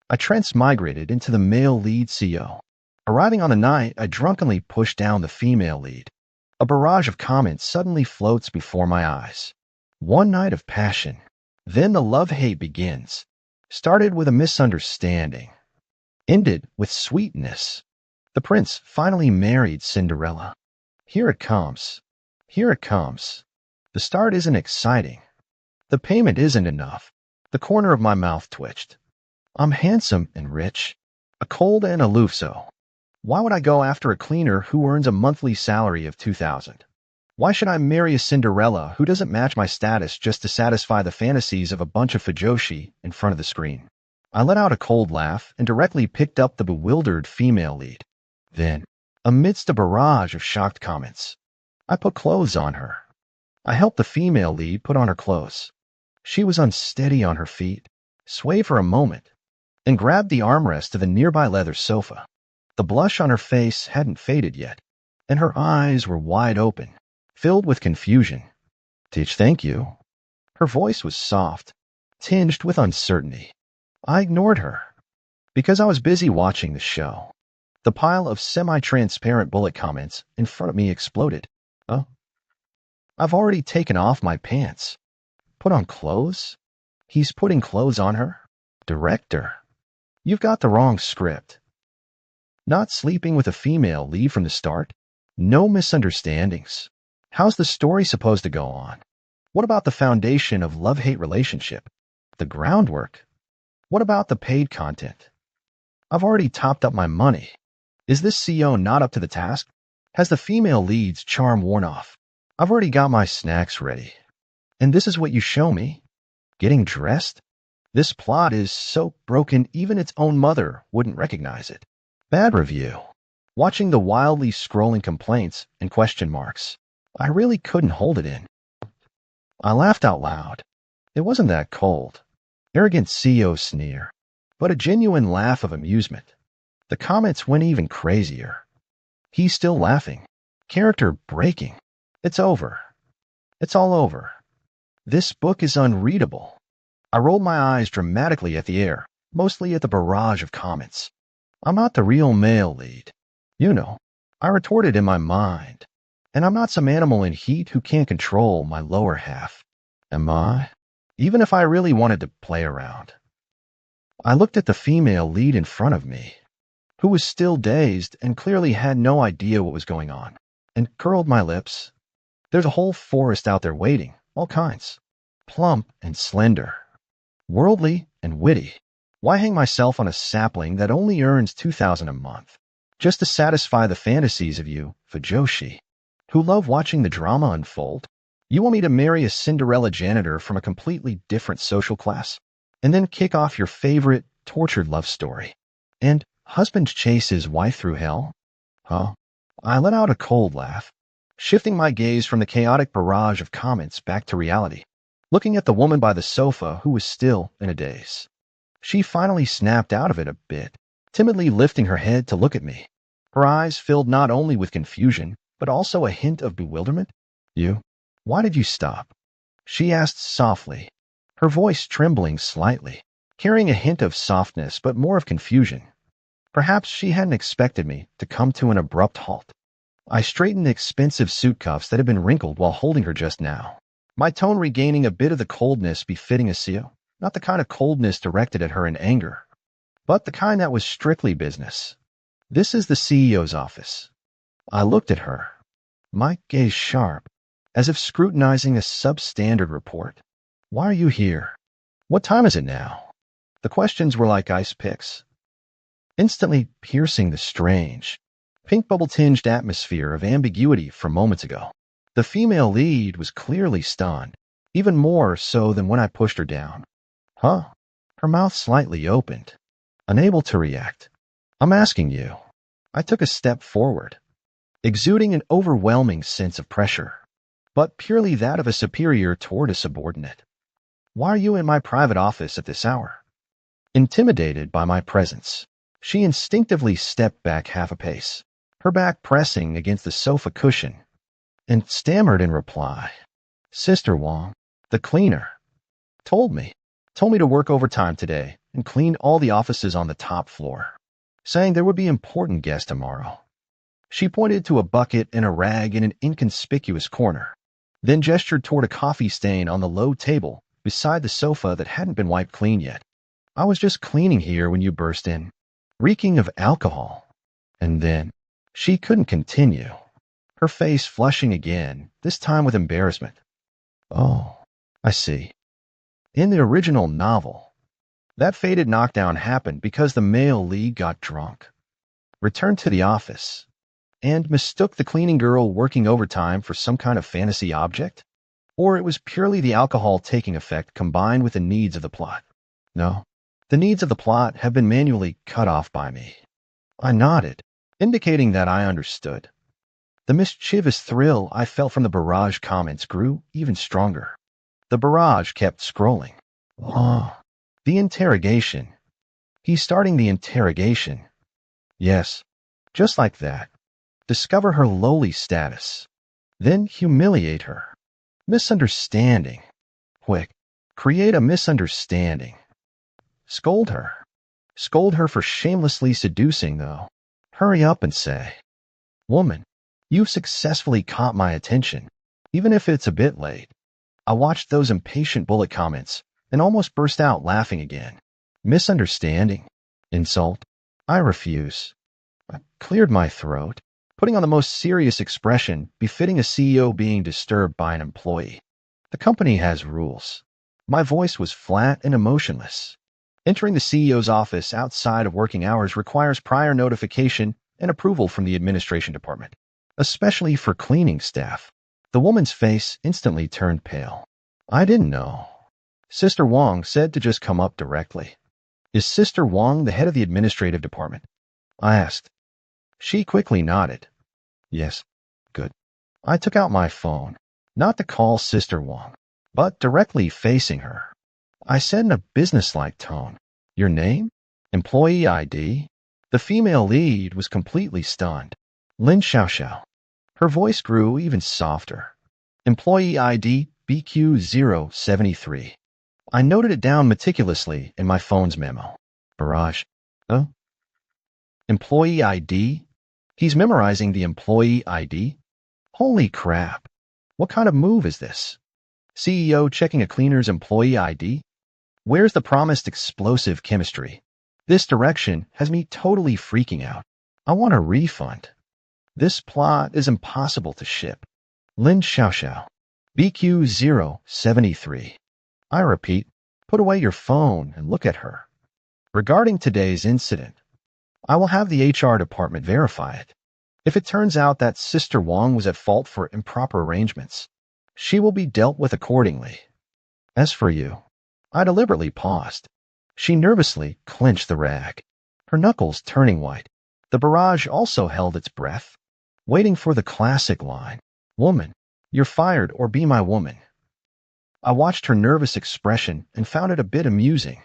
I transmigrated into the male lead CEO. Arriving on the night, I drunkenly pushed down the female lead. A barrage of comments suddenly floats before my eyes. One night of passion. Then the love-hate begins. Started with a misunderstanding. Ended with sweetness. The prince finally married Cinderella. Here it comes. Here it comes. The start isn't exciting. The payment isn't enough. The corner of my mouth twitched. I'm handsome and rich. A cold and aloof so. Why would I go after a cleaner who earns a monthly salary of $2,000? Why should I marry a Cinderella who doesn't match my status just to satisfy the fantasies of a bunch of fujoshi in front of the screen? I let out a cold laugh and directly picked up the bewildered female lead. Then, amidst a barrage of shocked comments, I put clothes on her. I helped the female lead put on her clothes. She was unsteady on her feet, swayed for a moment, and grabbed the armrest of the nearby leather sofa. The blush on her face hadn't faded yet, and her eyes were wide open, filled with confusion. Thank you. Her voice was soft, tinged with uncertainty. I ignored her, because I was busy watching the show. The pile of semi-transparent bullet comments in front of me exploded. Oh, I've already taken off my pants. Put on clothes? He's putting clothes on her? Director, you've got the wrong script. Not sleeping with a female lead from the start? No misunderstandings. How's the story supposed to go on? What about the foundation of love-hate relationship? The groundwork? What about the paid content? I've already topped up my money. Is this CEO not up to the task? Has the female lead's charm worn off? I've already got my snacks ready. And this is what you show me? Getting dressed? This plot is so broken even its own mother wouldn't recognize it. Bad review. Watching the wildly scrolling complaints and question marks, I really couldn't hold it in. I laughed out loud. It wasn't that cold. Arrogant CEO sneer, but a genuine laugh of amusement. The comments went even crazier. He's still laughing. Character breaking. It's over. It's all over. This book is unreadable. I rolled my eyes dramatically at the air, mostly at the barrage of comments. I'm not the real male lead. You know, I retorted in my mind. And I'm not some animal in heat who can't control my lower half. Am I? Even if I really wanted to play around. I looked at the female lead in front of me, who was still dazed and clearly had no idea what was going on, and curled my lips. There's a whole forest out there waiting, all kinds. Plump and slender. Worldly and witty. Why hang myself on a sapling that only earns $2,000 a month, just to satisfy the fantasies of you, fujoshi, who love watching the drama unfold? You want me to marry a Cinderella janitor from a completely different social class, and then kick off your favorite tortured love story, and husband chase his wife through hell? Huh? I let out a cold laugh, shifting my gaze from the chaotic barrage of comments back to reality, looking at the woman by the sofa who was still in a daze. She finally snapped out of it a bit, timidly lifting her head to look at me. Her eyes filled not only with confusion, but also a hint of bewilderment. Why did you stop? She asked softly, her voice trembling slightly, carrying a hint of softness but more of confusion. Perhaps she hadn't expected me to come to an abrupt halt. I straightened the expensive suit cuffs that had been wrinkled while holding her just now, my tone regaining a bit of the coldness befitting a CEO, not the kind of coldness directed at her in anger, but the kind that was strictly business. This is the CEO's office. I looked at her, my gaze sharp, as if scrutinizing a substandard report. Why are you here? What time is it now? The questions were like ice picks, instantly piercing the strange, pink bubble-tinged atmosphere of ambiguity from moments ago. The female lead was clearly stunned, even more so than when I pushed her down. Huh? Her mouth slightly opened, unable to react. I'm asking you. I took a step forward, exuding an overwhelming sense of pressure, but purely that of a superior toward a subordinate. Why are you in my private office at this hour? Intimidated by my presence, she instinctively stepped back half a pace, her back pressing against the sofa cushion, and stammered in reply. Sister Wong, the cleaner, told me to work overtime today and cleaned all the offices on the top floor, saying there would be important guests tomorrow. She pointed to a bucket and a rag in an inconspicuous corner, then gestured toward a coffee stain on the low table beside the sofa that hadn't been wiped clean yet. I was just cleaning here when you burst in, reeking of alcohol. And then she couldn't continue, her face flushing again, this time with embarrassment. Oh, I see. In the original novel, that fated knockdown happened because the male lead got drunk, returned to the office, and mistook the cleaning girl working overtime for some kind of fantasy object? Or it was purely the alcohol taking effect combined with the needs of the plot? No, the needs of the plot have been manually cut off by me. I nodded, indicating that I understood. The mischievous thrill I felt from the barrage comments grew even stronger. The barrage kept scrolling. Oh, the interrogation. He's starting the interrogation. Yes, just like that. Discover her lowly status. Then humiliate her. Misunderstanding. Quick, create a misunderstanding. Scold her. Scold her for shamelessly seducing, though. Hurry up and say, "Woman, you've successfully caught my attention, even if it's a bit late." I watched those impatient bullet comments and almost burst out laughing again. Misunderstanding? Insult? I refuse. I cleared my throat, putting on the most serious expression befitting a CEO being disturbed by an employee. The company has rules. My voice was flat and emotionless. Entering the CEO's office outside of working hours requires prior notification and approval from the administration department, especially for cleaning staff. The woman's face instantly turned pale. I didn't know. Sister Wong said to just come up directly. Is Sister Wong the head of the administrative department? I asked. She quickly nodded. Yes. Good. I took out my phone, not to call Sister Wong, but directly facing her. I said in a businesslike tone, "Your name? Employee ID?" The female lead was completely stunned. Lin Xiaoxiao. Her voice grew even softer. Employee ID BQ073. I noted it down meticulously in my phone's memo. Barrage. Oh? Employee ID? He's memorizing the employee ID? Holy crap. What kind of move is this? CEO checking a cleaner's employee ID? Where's the promised explosive chemistry? This direction has me totally freaking out. I want a refund. This plot is impossible to ship. Lin Xiaoxiao. BQ073. I repeat, put away your phone and look at her. Regarding today's incident, I will have the HR department verify it. If it turns out that Sister Wong was at fault for improper arrangements, she will be dealt with accordingly. As for you, I deliberately paused. She nervously clenched the rag, her knuckles turning white. The barrage also held its breath, waiting for the classic line, "Woman, you're fired or be my woman." I watched her nervous expression and found it a bit amusing,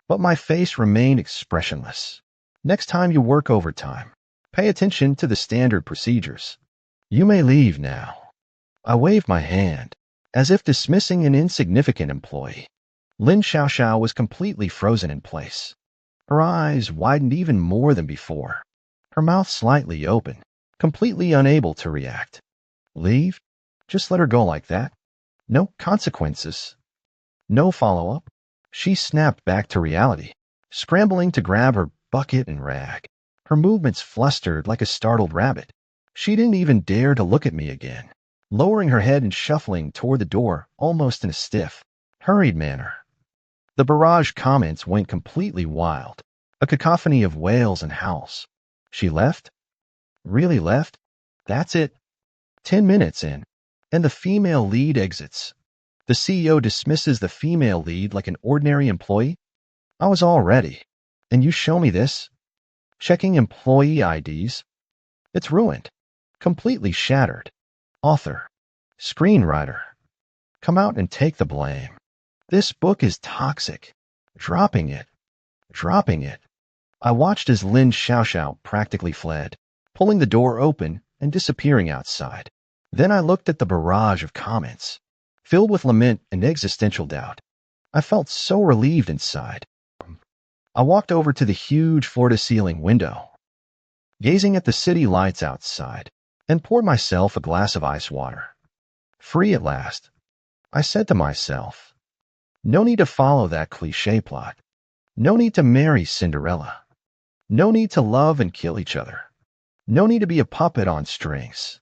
but my face remained expressionless. Next time you work overtime, pay attention to the standard procedures. You may leave now. I waved my hand, as if dismissing an insignificant employee. Lin Xiaoxiao was completely frozen in place. Her eyes widened even more than before, her mouth slightly open, completely unable to react. Leave? Just let her go like that? No consequences? No follow-up? She snapped back to reality, scrambling to grab her bucket and rag, her movements flustered like a startled rabbit. She didn't even dare to look at me again, lowering her head and shuffling toward the door almost in a stiff, hurried manner. The barrage comments went completely wild, a cacophony of wails and howls. She left? Really left? That's it. 10 minutes in, and the female lead exits. The CEO dismisses the female lead like an ordinary employee? I was all ready. And you show me this? Checking employee IDs? It's ruined. Completely shattered. Author. Screenwriter. Come out and take the blame. This book is toxic. Dropping it. Dropping it. I watched as Lin Xiaoxiao practically fled, pulling the door open and disappearing outside. Then I looked at the barrage of comments, filled with lament and existential doubt. I felt so relieved inside. I walked over to the huge floor-to-ceiling window, gazing at the city lights outside, and poured myself a glass of ice water. Free at last, I said to myself. No need to follow that cliché plot. No need to marry Cinderella. No need to love and kill each other. No need to be a puppet on strings.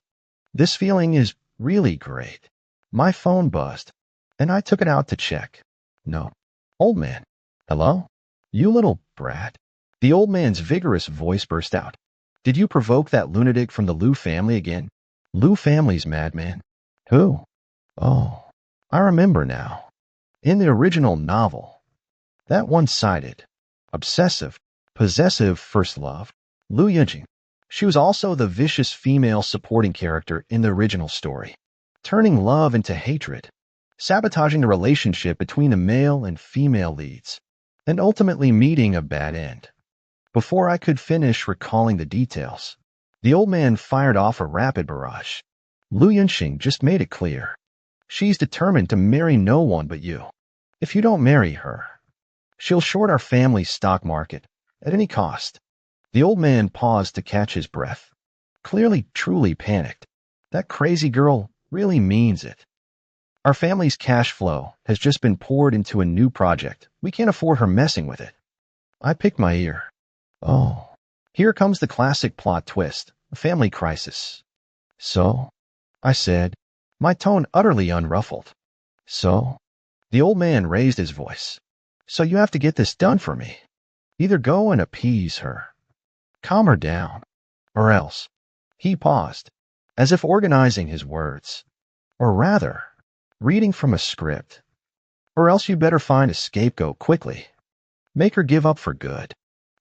This feeling is really great. My phone buzzed, and I took it out to check. No. Old man. Hello? You little brat. The old man's vigorous voice burst out. Did you provoke that lunatic from the Liu family again? Liu family's madman. Who? Oh, I remember now. In the original novel, that one-sided, obsessive, possessive first love, Liu Yunqing. She was also the vicious female supporting character in the original story, turning love into hatred, sabotaging the relationship between the male and female leads, and ultimately meeting a bad end. Before I could finish recalling the details, the old man fired off a rapid barrage. Liu Yunqing just made it clear. She's determined to marry no one but you. If you don't marry her, she'll short our family's stock market at any cost. The old man paused to catch his breath, clearly truly panicked. That crazy girl really means it. Our family's cash flow has just been poured into a new project. We can't afford her messing with it. I picked my ear. Oh, here comes the classic plot twist, a family crisis. So, I said, my tone utterly unruffled. So? The old man raised his voice. So you have to get this done for me. Either go and appease her, calm her down, or else. He paused, as if organizing his words. Or rather, reading from a script. Or else you better find a scapegoat quickly. Make her give up for good.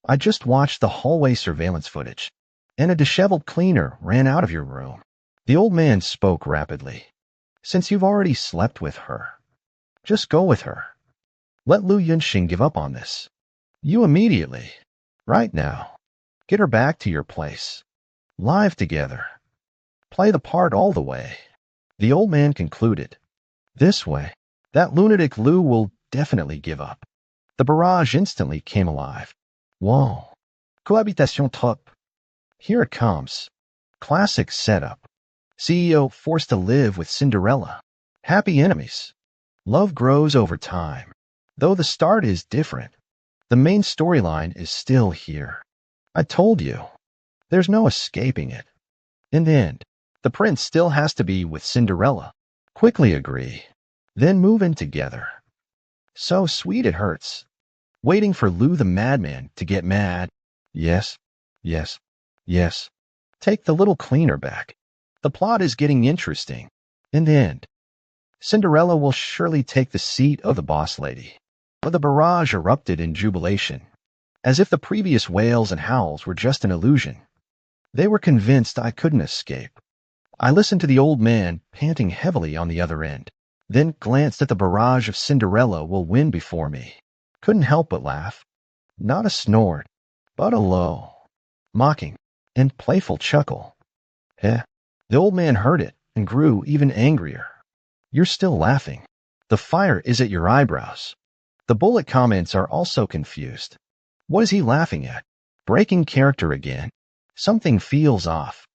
I just watched the hallway surveillance footage, and a disheveled cleaner ran out of your room. The old man spoke rapidly. Since you've already slept with her, just go with her. Let Liu Yunqing give up on this. You immediately. Right now. Get her back to your place. Live together. Play the part all the way. The old man concluded. This way, that lunatic Liu will definitely give up. The barrage instantly came alive. Whoa. Cohabitation trop. Here it comes. Classic setup. CEO forced to live with Cinderella. Happy enemies. Love grows over time. Though the start is different, the main storyline is still here. I told you. There's no escaping it. In the end, the prince still has to be with Cinderella. Quickly agree. Then move in together. So sweet it hurts. Waiting for Liu the madman to get mad. Yes, yes, yes. Take the little cleaner back. The plot is getting interesting. In the end, Cinderella will surely take the seat of the boss lady. But the barrage erupted in jubilation, as if the previous wails and howls were just an illusion. They were convinced I couldn't escape. I listened to the old man panting heavily on the other end, then glanced at the barrage of Cinderella will win before me. Couldn't help but laugh. Not a snort, but a low, mocking, and playful chuckle. Heh. The old man heard it and grew even angrier. You're still laughing. The fire is at your eyebrows. The bullet comments are also confused. What is he laughing at? Breaking character again. Something feels off.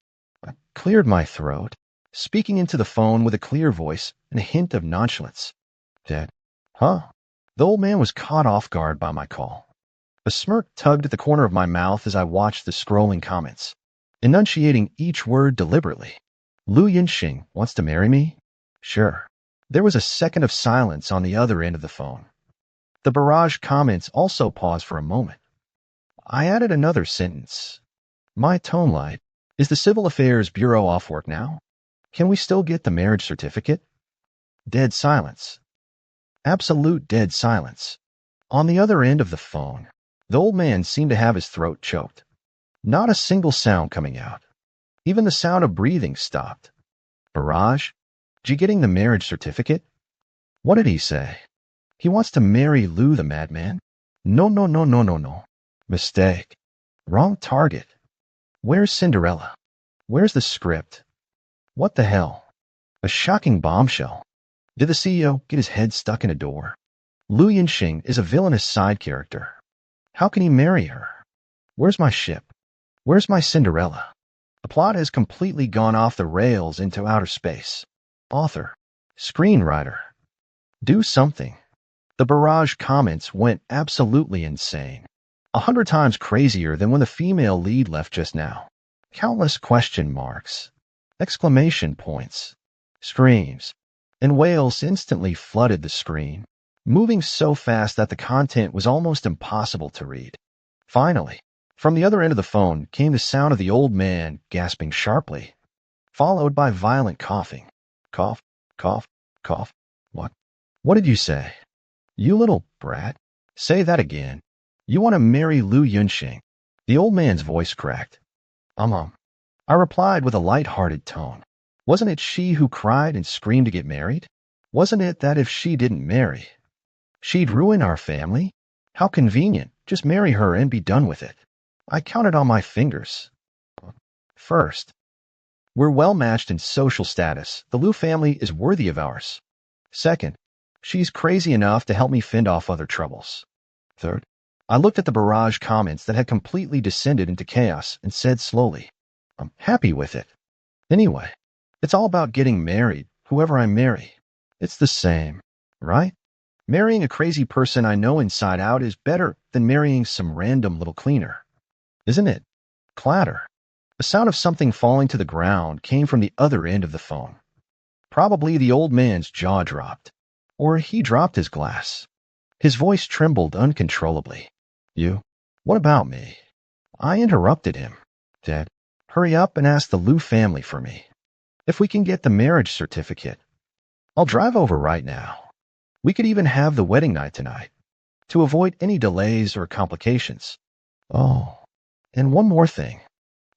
I cleared my throat, speaking into the phone with a clear voice and a hint of nonchalance. Dead. Huh? The old man was caught off guard by my call. A smirk tugged at the corner of my mouth as I watched the scrolling comments, enunciating each word deliberately. Liu Yunqing wants to marry me? Sure. There was a second of silence on the other end of the phone. The barrage comments also paused for a moment. I added another sentence. My tone light. Is the Civil Affairs Bureau off work now? Can we still get the marriage certificate? Dead silence. Absolute dead silence. On the other end of the phone, the old man seemed to have his throat choked. Not a single sound coming out. Even the sound of breathing stopped. Barrage? G getting the marriage certificate? What did he say? He wants to marry Liu the madman? No, no, no, no, no, no. Mistake. Wrong target. Where's Cinderella? Where's the script? What the hell? A shocking bombshell. Did the CEO get his head stuck in a door? Liu Yunqing is a villainous side character. How can he marry her? Where's my ship? Where's my Cinderella? The plot has completely gone off the rails into outer space. Author, screenwriter, do something. The barrage comments went absolutely insane. 100 times crazier than when the female lead left just now. Countless question marks, exclamation points, screams, and wails instantly flooded the screen, moving so fast that the content was almost impossible to read. Finally, from the other end of the phone came the sound of the old man gasping sharply, followed by violent coughing. Cough, cough, cough. What? What did you say? You little brat. Say that again. You want to marry Lu Yunxing? The old man's voice cracked. I replied with a light-hearted tone. Wasn't it she who cried and screamed to get married? Wasn't it that if she didn't marry, she'd ruin our family? How convenient. Just marry her and be done with it. I counted on my fingers. First, we're well matched in social status. The Lu family is worthy of ours. Second, she's crazy enough to help me fend off other troubles. Third, I looked at the barrage comments that had completely descended into chaos and said slowly, I'm happy with it. Anyway, it's all about getting married, whoever I marry. It's the same, right? Marrying a crazy person I know inside out is better than marrying some random little cleaner. Isn't it? Clatter. The sound of something falling to the ground came from the other end of the phone. Probably the old man's jaw dropped. Or he dropped his glass. His voice trembled uncontrollably. You? What about me? I interrupted him. Dad, hurry up and ask the Lu family for me. If we can get the marriage certificate, I'll drive over right now. We could even have the wedding night tonight, to avoid any delays or complications. Oh, and one more thing.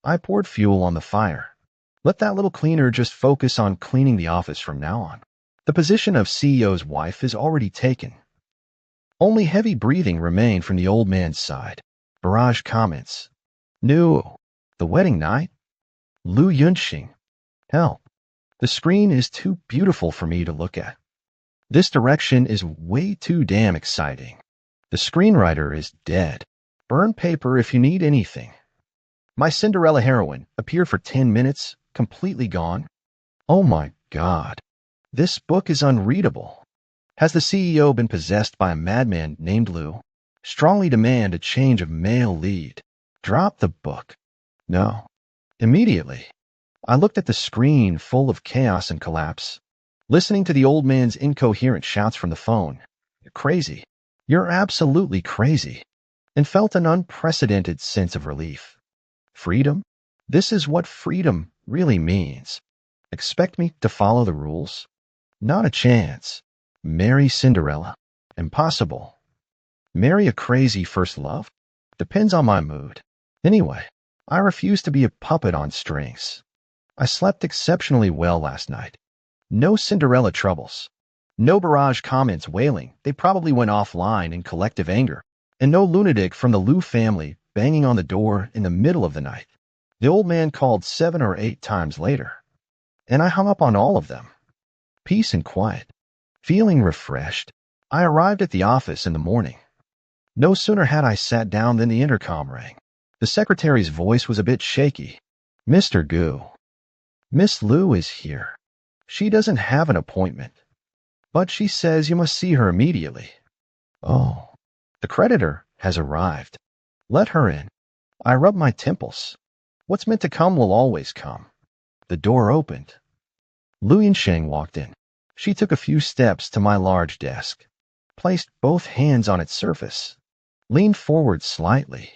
I poured fuel on the fire. Let that little cleaner just focus on cleaning the office from now on. The position of CEO's wife is already taken. Only heavy breathing remained from the old man's side. Barrage comments. No. The wedding night? Lu Yunxing. Help. The screen is too beautiful for me to look at. This direction is way too damn exciting. The screenwriter is dead. Burn paper if you need anything. My Cinderella heroine appeared for 10 minutes, completely gone. Oh my God. This book is unreadable. Has the CEO been possessed by a madman named Lu? Strongly demand a change of male lead. Drop the book. No. Immediately. I looked at the screen full of chaos and collapse, listening to the old man's incoherent shouts from the phone. You're crazy. You're absolutely crazy. And felt an unprecedented sense of relief. Freedom? This is what freedom really means. Expect me to follow the rules? Not a chance. Marry Cinderella? Impossible. Marry a crazy first love? Depends on my mood. Anyway, I refuse to be a puppet on strings. I slept exceptionally well last night. No Cinderella troubles. No barrage comments wailing. They probably went offline in collective anger. And no lunatic from the Lu family banging on the door in the middle of the night. The old man called 7 or 8 times later. And I hung up on all of them. Peace and quiet. Feeling refreshed, I arrived at the office in the morning. No sooner had I sat down than the intercom rang. The secretary's voice was a bit shaky. Mr. Gu. Miss Lu is here. She doesn't have an appointment, but she says you must see her immediately. Oh, the creditor has arrived. Let her in. I rubbed my temples. What's meant to come will always come. The door opened. Lu Yunxing walked in. She took a few steps to my large desk, placed both hands on its surface, leaned forward slightly,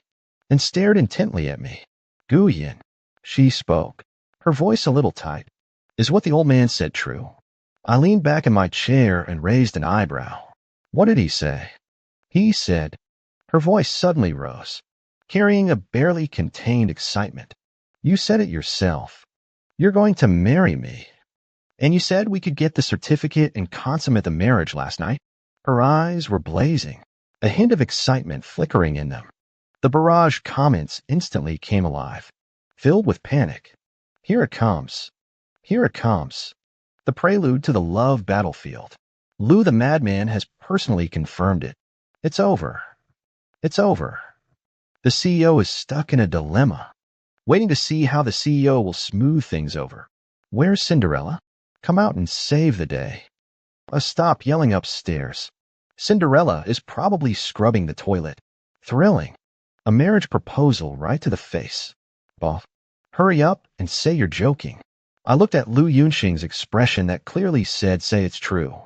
and stared intently at me. Gu Yin, she spoke, her voice a little tight. Is what the old man said true? I leaned back in my chair and raised an eyebrow. What did he say? He said, her voice suddenly rose, carrying a barely contained excitement. You said it yourself. You're going to marry me. And you said we could get the certificate and consummate the marriage last night. Her eyes were blazing, a hint of excitement flickering in them. The barrage comments instantly came alive, filled with panic. Here it comes. Here it comes. The prelude to the love battlefield. Lu the madman has personally confirmed it. It's over. It's over. The CEO is stuck in a dilemma, waiting to see how the CEO will smooth things over. Where's Cinderella? Come out and save the day. A stop yelling upstairs. Cinderella is probably scrubbing the toilet. Thrilling. A marriage proposal right to the face. Boss, hurry up and say you're joking. I looked at Lu Yunxing's expression that clearly said, say it's true,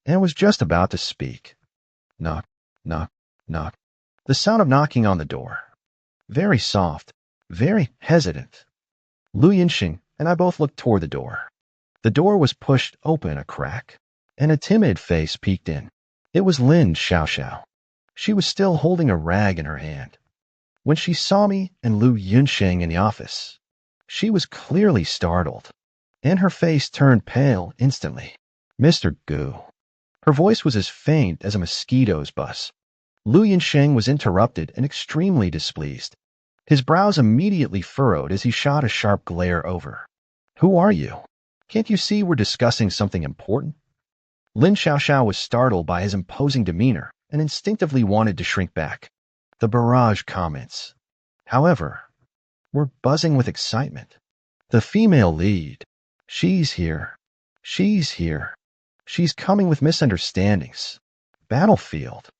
and was just about to speak. Knock, knock, knock. The sound of knocking on the door. Very soft, very hesitant. Lu Yunxing and I both looked toward the door. The door was pushed open a crack, and a timid face peeked in. It was Lin Xiaoxiao. She was still holding a rag in her hand. When she saw me and Lu Yunxing in the office, she was clearly startled, and her face turned pale instantly. Mr. Gu. Her voice was as faint as a mosquito's buzz. Lu Yunxing was interrupted and extremely displeased. His brows immediately furrowed as he shot a sharp glare over. Who are you? Can't you see we're discussing something important? Lin Xiaoxiao was startled by his imposing demeanor and instinctively wanted to shrink back. The barrage comments, however, were buzzing with excitement. The female lead. She's here. She's here. She's coming with misunderstandings. Battlefield.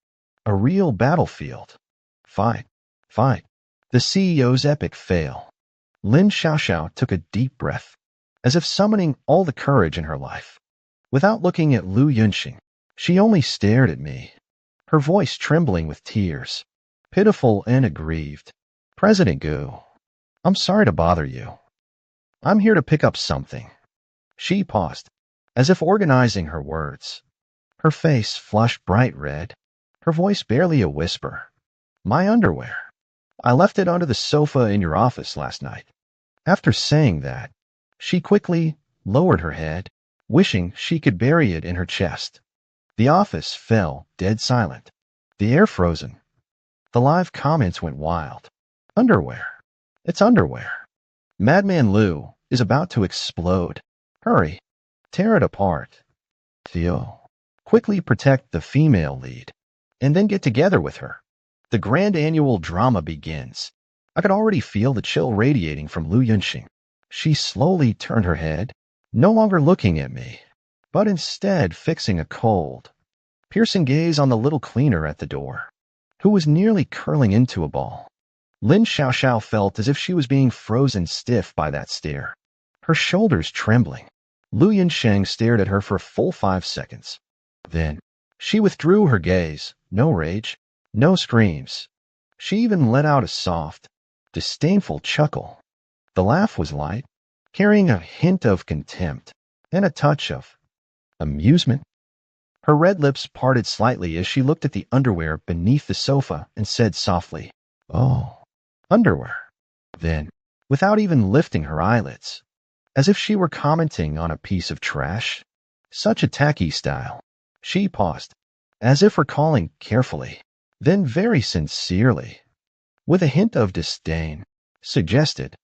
A real battlefield. Fight. Fight. The CEO's epic fail. Lin Xiaoxiao took a deep breath, as if summoning all the courage in her life. Without looking at Lu Yunxing, she only stared at me, her voice trembling with tears, pitiful and aggrieved. President Gu, I'm sorry to bother you. I'm here to pick up something. She paused, as if organizing her words. Her face flushed bright red, her voice barely a whisper. My underwear. I left it under the sofa in your office last night. After saying that, she quickly lowered her head, wishing she could bury it in her chest. The office fell dead silent, the air frozen. The live comments went wild. Underwear. It's underwear. Madman Lu is about to explode. Hurry. Tear it apart. Theo. Quickly protect the female lead, and then get together with her. The grand annual drama begins. I could already feel the chill radiating from Lu Yunxing. She slowly turned her head, no longer looking at me, but instead fixing a cold, piercing gaze on the little cleaner at the door, who was nearly curling into a ball. Lin Xiaoxiao felt as if she was being frozen stiff by that stare, her shoulders trembling. Lu Yunxing stared at her for a full 5 seconds. Then, she withdrew her gaze, no rage, no screams. She even let out a soft, disdainful chuckle. The laugh was light, carrying a hint of contempt and a touch of amusement. Her red lips parted slightly as she looked at the underwear beneath the sofa and said softly, Oh, underwear. Then, without even lifting her eyelids, as if she were commenting on a piece of trash, such a tacky style, she paused, as if recalling carefully, then very sincerely, with a hint of disdain, suggested,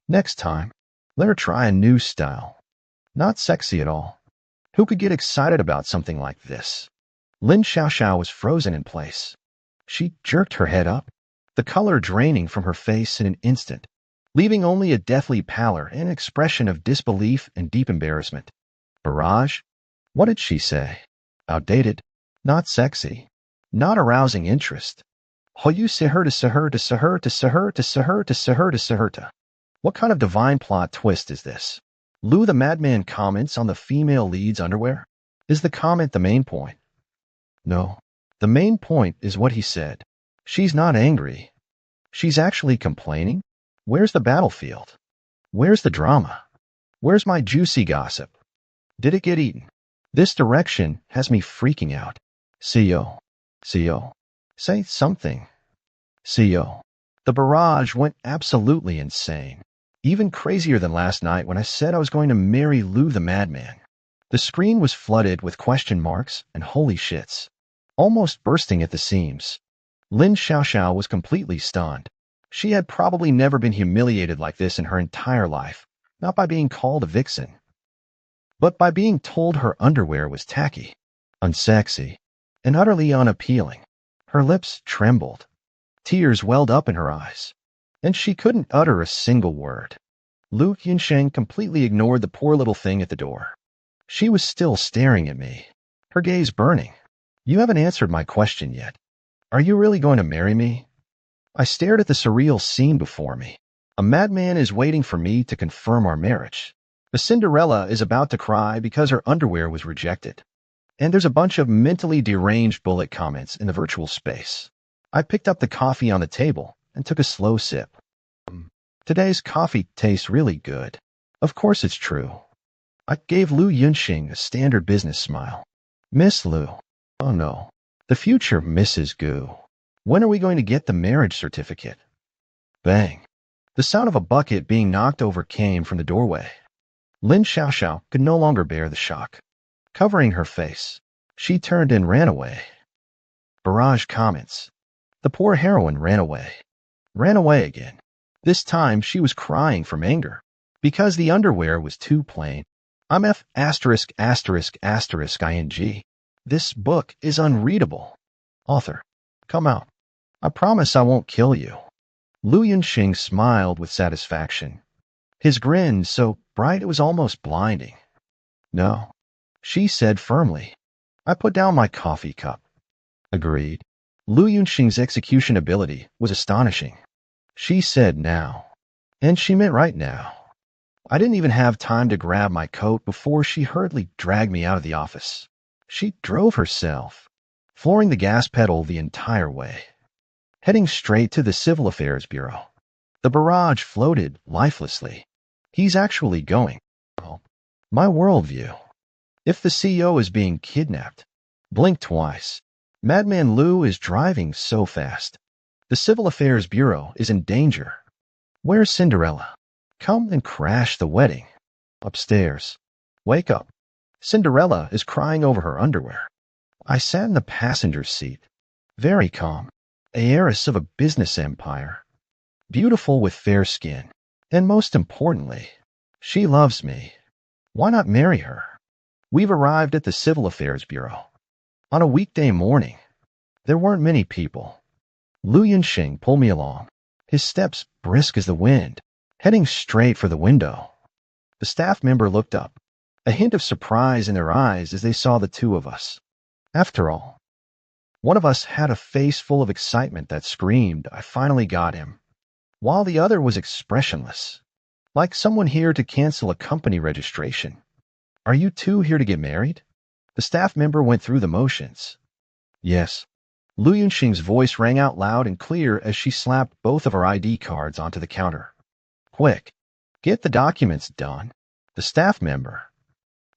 next time, let her try a new style. Not sexy at all. Who could get excited about something like this? Lin Xiaoxiao was frozen in place. She jerked her head up, the color draining from her face in an instant, leaving only a deathly pallor and an expression of disbelief and deep embarrassment. Barrage? What did she say? Outdated? Not sexy? Not arousing interest? Hoyu seher to seher to seher to seher to seher to seher to seher to. What kind of divine plot twist is this? Lu the madman comments on the female lead's underwear? Is the comment the main point? No. The main point is what he said. She's not angry. She's actually complaining? Where's the battlefield? Where's the drama? Where's my juicy gossip? Did it get eaten? This direction has me freaking out. CEO. CEO. Say something. CEO. The barrage went absolutely insane. Even crazier than last night when I said I was going to marry Lu the madman. The screen was flooded with question marks and holy shits, almost bursting at the seams. Lin Xiaoxiao was completely stunned. She had probably never been humiliated like this in her entire life, not by being called a vixen, but by being told her underwear was tacky, unsexy, and utterly unappealing. Her lips trembled. Tears welled up in her eyes, and she couldn't utter a single word. Lu Yunsheng completely ignored the poor little thing at the door. She was still staring at me, her gaze burning. You haven't answered my question yet. Are you really going to marry me? I stared at the surreal scene before me. A madman is waiting for me to confirm our marriage. The Cinderella is about to cry because her underwear was rejected. And there's a bunch of mentally deranged bullet comments in the virtual space. I picked up the coffee on the table and took a slow sip. Today's coffee tastes really good. Of course it's true. I gave Lu Yunxing a standard business smile. Miss Lu. Oh no. The future Mrs. Gu. When are we going to get the marriage certificate? Bang. The sound of a bucket being knocked over came from the doorway. Lin Xiaoxiao could no longer bear the shock. Covering her face, she turned and ran away. Barrage comments. The poor heroine ran away. Ran away again. This time she was crying from anger because the underwear was too plain. I'm F asterisk asterisk asterisk ing. This book is unreadable. Author, come out. I promise I won't kill you. Lu Yunxing smiled with satisfaction. His grin so bright it was almost blinding. No, she said firmly. I put down my coffee cup. Agreed. Lu Yunxing's execution ability was astonishing. She said now. And she meant right now. I didn't even have time to grab my coat before she hurriedly dragged me out of the office. She drove herself, flooring the gas pedal the entire way, heading straight to the Civil Affairs Bureau. The barrage floated lifelessly. He's actually going. Oh, my worldview. If the CEO is being kidnapped, blink twice. Madman Lu is driving so fast. The Civil Affairs Bureau is in danger. Where's Cinderella? Come and crash the wedding. Upstairs. Wake up. Cinderella is crying over her underwear. I sat in the passenger seat, very calm, a heiress of a business empire, beautiful with fair skin, and most importantly, she loves me. Why not marry her? We've arrived at the Civil Affairs Bureau. On a weekday morning, there weren't many people. Lu Yunxing pulled me along, his steps brisk as the wind, heading straight for the window. The staff member looked up, a hint of surprise in their eyes as they saw the two of us. After all, one of us had a face full of excitement that screamed, I finally got him, while the other was expressionless, like someone here to cancel a company registration. Are you two here to get married? The staff member went through the motions. Yes. Lu Yunxing's voice rang out loud and clear as she slapped both of her ID cards onto the counter. Quick, get the documents done. The staff member,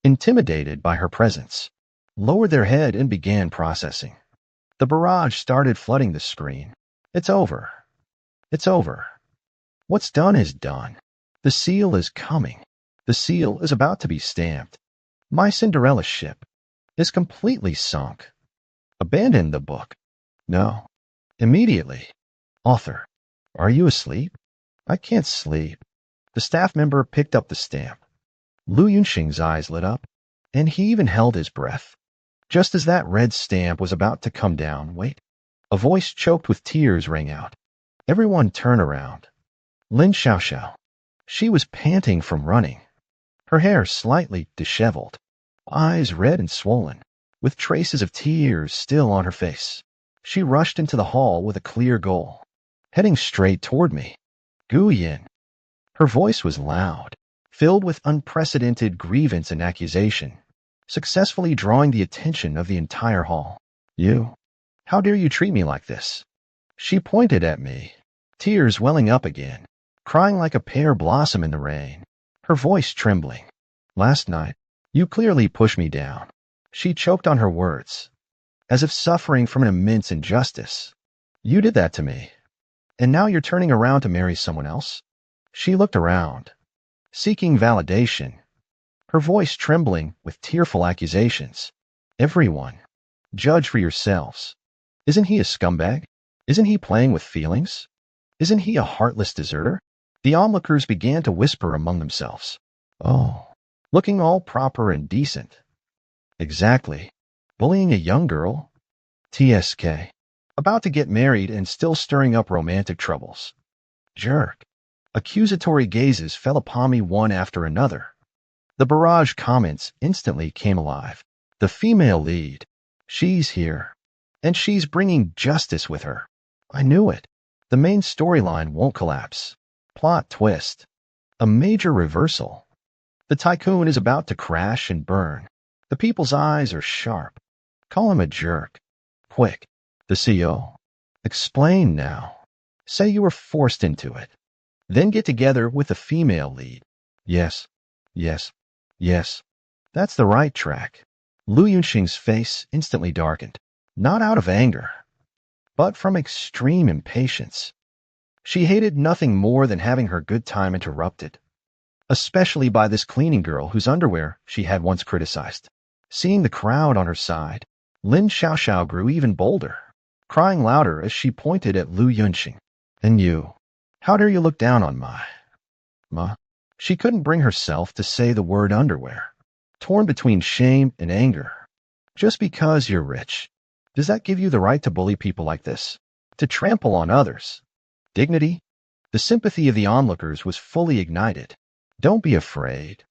intimidated by her presence, lowered their head and began processing. The barrage started flooding the screen. It's over. It's over. What's done is done. The seal is coming. The seal is about to be stamped. My Cinderella ship is completely sunk. Abandon the book. No. Immediately. Author, are you asleep? I can't sleep. The staff member picked up the stamp. Lu Yunxing's eyes lit up, and he even held his breath. Just as that red stamp was about to come down, wait. A voice choked with tears rang out. Everyone turned around. Lin Xiaoxiao. She was panting from running, her hair slightly disheveled, eyes red and swollen, with traces of tears still on her face. She rushed into the hall with a clear goal, heading straight toward me. Gu Yin. Her voice was loud, filled with unprecedented grievance and accusation, successfully drawing the attention of the entire hall. You. How dare you treat me like this? She pointed at me, tears welling up again, crying like a pear blossom in the rain, her voice trembling. Last night, you clearly pushed me down. She choked on her words, as if suffering from an immense injustice. You did that to me, and now you're turning around to marry someone else? She looked around, seeking validation, her voice trembling with tearful accusations. Everyone, judge for yourselves. Isn't he a scumbag? Isn't he playing with feelings? Isn't he a heartless deserter? The onlookers began to whisper among themselves. Oh, looking all proper and decent. Exactly. Bullying a young girl? TSK. about to get married and still stirring up romantic troubles. Jerk. Accusatory gazes fell upon me one after another. The barrage comments instantly came alive. The female lead. She's here. And she's bringing justice with her. I knew it. The main storyline won't collapse. Plot twist. A major reversal. The tycoon is about to crash and burn. The people's eyes are sharp. Call him a jerk. Quick. The CEO. Explain now. Say you were forced into it. Then get together with the female lead. Yes. Yes. Yes. That's the right track. Lu Yunxing's face instantly darkened. Not out of anger, but from extreme impatience. She hated nothing more than having her good time interrupted, especially by this cleaning girl whose underwear she had once criticized. Seeing the crowd on her side, Lin Xiaoxiao grew even bolder, crying louder as she pointed at Lu Yunxing. And you, how dare you look down on ma? She couldn't bring herself to say the word underwear, torn between shame and anger. Just because you're rich, does that give you the right to bully people like this? To trample on others? Dignity? The sympathy of the onlookers was fully ignited. Don't be afraid.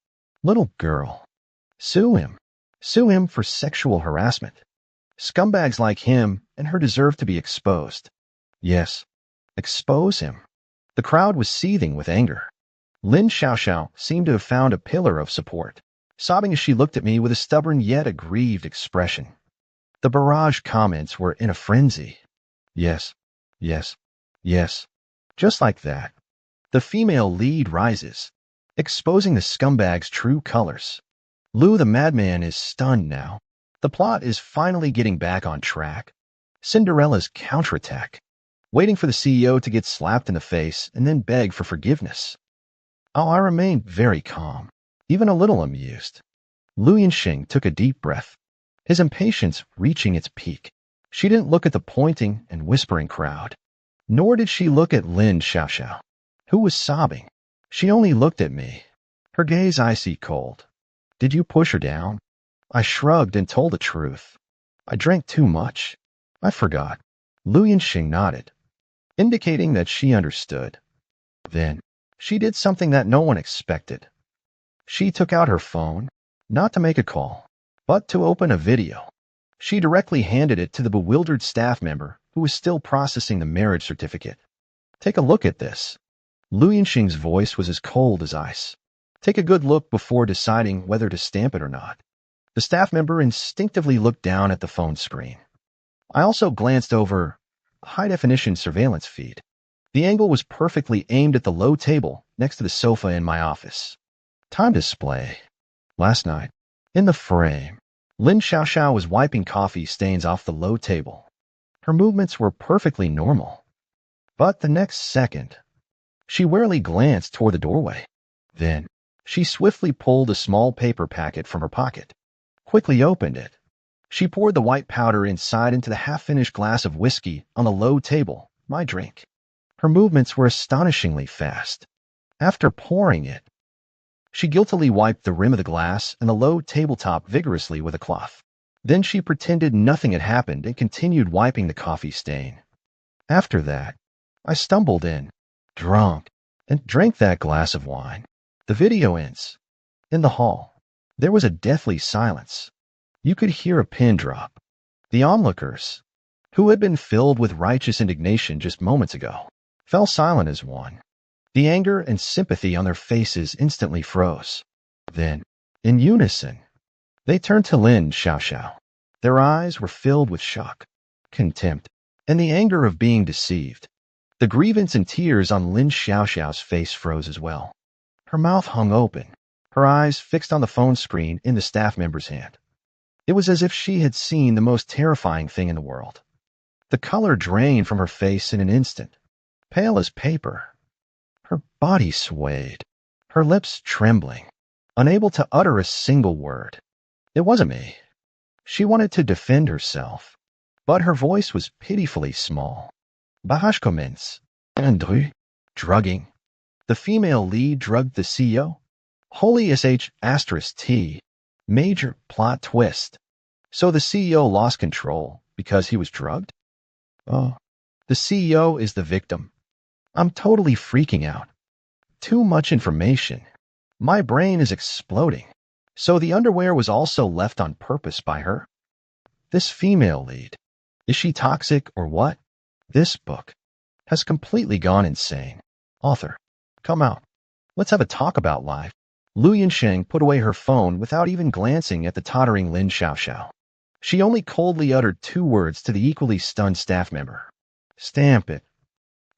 Little girl. Sue him. Sue him for sexual harassment. Scumbags like him and her deserve to be exposed. Yes, expose him. The crowd was seething with anger. Lin Xiaoxiao seemed to have found a pillar of support, sobbing as she looked at me with a stubborn yet aggrieved expression. The barrage comments were in a frenzy. Yes, yes, yes. Just like that. The female lead rises, exposing the scumbag's true colors. Lu the madman is stunned now. The plot is finally getting back on track. Cinderella's counterattack, waiting for the CEO to get slapped in the face and then beg for forgiveness. Oh, I remained very calm, even a little amused. Lu Yunxing took a deep breath, his impatience reaching its peak. She didn't look at the pointing and whispering crowd, nor did she look at Lin Xiaoxiao, who was sobbing. She only looked at me, her gaze icy cold. Did you push her down? I shrugged and told the truth. I drank too much. I forgot. Lu Yunxing nodded, indicating that she understood. Then, she did something that no one expected. She took out her phone, not to make a call, but to open a video. She directly handed it to the bewildered staff member who was still processing the marriage certificate. Take a look at this. Lu Yunxing's voice was as cold as ice. Take a good look before deciding whether to stamp it or not. The staff member instinctively looked down at the phone screen. I also glanced over a high-definition surveillance feed. The angle was perfectly aimed at the low table next to the sofa in my office. Time display. Last night, in the frame, Lin Xiaoxiao was wiping coffee stains off the low table. Her movements were perfectly normal. But the next second, she warily glanced toward the doorway. Then, she swiftly pulled a small paper packet from her pocket, quickly opened it. She poured the white powder inside into the half-finished glass of whiskey on the low table, my drink. Her movements were astonishingly fast. After pouring it, she guiltily wiped the rim of the glass and the low tabletop vigorously with a cloth. Then she pretended nothing had happened and continued wiping the coffee stain. After that, I stumbled in, drunk, and drank that glass of wine. The video ends. In the hall, there was a deathly silence. You could hear a pin drop. The onlookers, who had been filled with righteous indignation just moments ago, fell silent as one. The anger and sympathy on their faces instantly froze. Then, in unison, they turned to Lin Xiaoxiao. Their eyes were filled with shock, contempt, and the anger of being deceived. The grievance and tears on Lin Xiaoxiao's face froze as well. Her mouth hung open, her eyes fixed on the phone screen in the staff member's hand. It was as if she had seen the most terrifying thing in the world. The color drained from her face in an instant, pale as paper. Her body swayed, her lips trembling, unable to utter a single word. It wasn't me. She wanted to defend herself, but her voice was pitifully small. Barrage commence. Andrew. Drugging. The female lead drugged the CEO? Holy *T. Major plot twist. So the CEO lost control because he was drugged? Oh, the CEO is the victim. I'm totally freaking out. Too much information. My brain is exploding. So the underwear was also left on purpose by her? This female lead. Is she toxic or what? This book has completely gone insane. Author, come out. Let's have a talk about life. Lu Yinsheng put away her phone without even glancing at the tottering Lin Xiaoxiao. She only coldly uttered 2 words to the equally stunned staff member. Stamp it.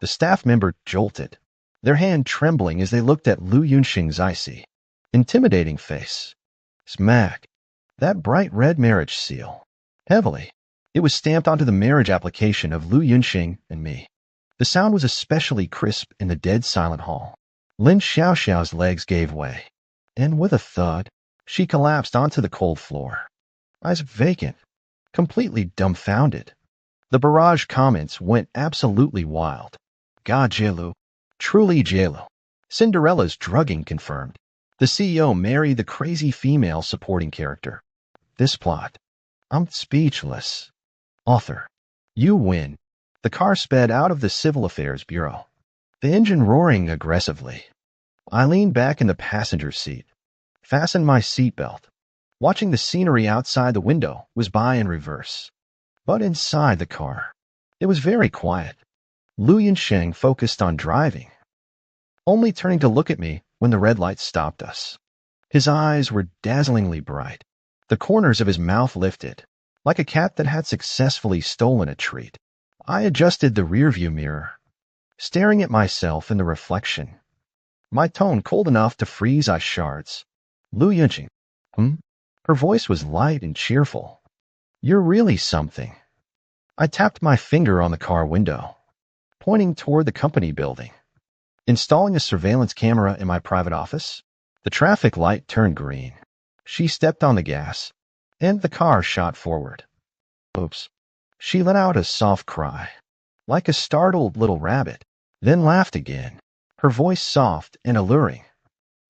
The staff member jolted, their hand trembling as they looked at Lu Yunxing's icy, intimidating face. Smack. That bright red marriage seal. Heavily. It was stamped onto the marriage application of Lu Yunxing and me. The sound was especially crisp in the dead silent hall. Lin Xiaoxiao's legs gave way, and with a thud, she collapsed onto the cold floor. Eyes vacant, completely dumbfounded. The barrage comments went absolutely wild. God Jelu. Truly Jelu. Cinderella's drugging confirmed. The CEO married the crazy female supporting character. This plot. I'm speechless. Author. You win. The car sped out of the Civil Affairs Bureau, the engine roaring aggressively. I leaned back in the passenger seat, fastened my seatbelt. Watching the scenery outside the window was by in reverse. But inside the car, it was very quiet. Lu Yinsheng focused on driving, only turning to look at me when the red light stopped us. His eyes were dazzlingly bright, the corners of his mouth lifted, like a cat that had successfully stolen a treat. I adjusted the rearview mirror, staring at myself in the reflection, my tone cold enough to freeze ice shards. Lu Yunqing. Her voice was light and cheerful. You're really something. I tapped my finger on the car window, pointing toward the company building. Installing a surveillance camera in my private office, the traffic light turned green. She stepped on the gas, and the car shot forward. Oops. She let out a soft cry, like a startled little rabbit, then laughed again, her voice soft and alluring.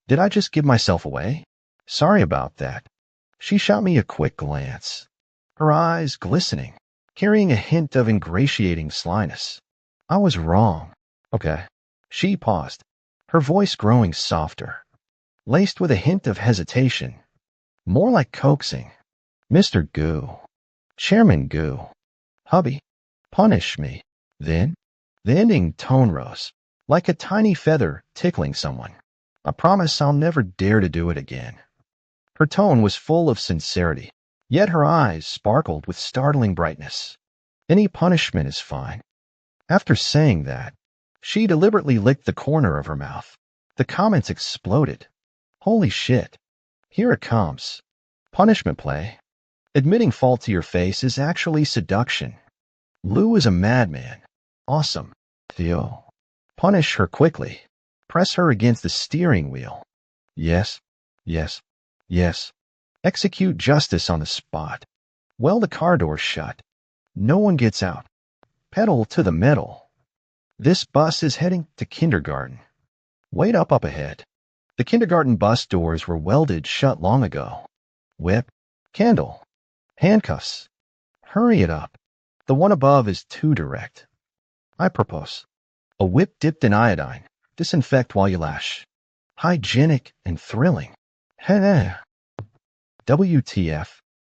Did I just give myself away? Sorry about that. She shot me a quick glance, her eyes glistening, carrying a hint of ingratiating slyness. I was wrong. Okay. She paused, her voice growing softer, laced with a hint of hesitation, more like coaxing. Mr. Gu, Chairman Gu, hubby, punish me. Then, the ending tone rose, like a tiny feather tickling someone. I promise I'll never dare to do it again. Her tone was full of sincerity, yet her eyes sparkled with startling brightness. Any punishment is fine. After saying that, she deliberately licked the corner of her mouth. The comments exploded. Holy shit. Here it comes. Punishment play. Admitting fault to your face is actually seduction. Lou is a madman. Awesome. Theo. Punish her quickly. Press her against the steering wheel. Yes. Yes. Yes. Execute justice on the spot. Well, the car door's shut. No one gets out. Pedal to the metal. This bus is heading to kindergarten. Wait up ahead. The kindergarten bus doors were welded shut long ago. Whip. Candle. Handcuffs. Hurry it up. The one above is too direct. I propose. A whip dipped in iodine. Disinfect while you lash. Hygienic and thrilling. Heh. WTF.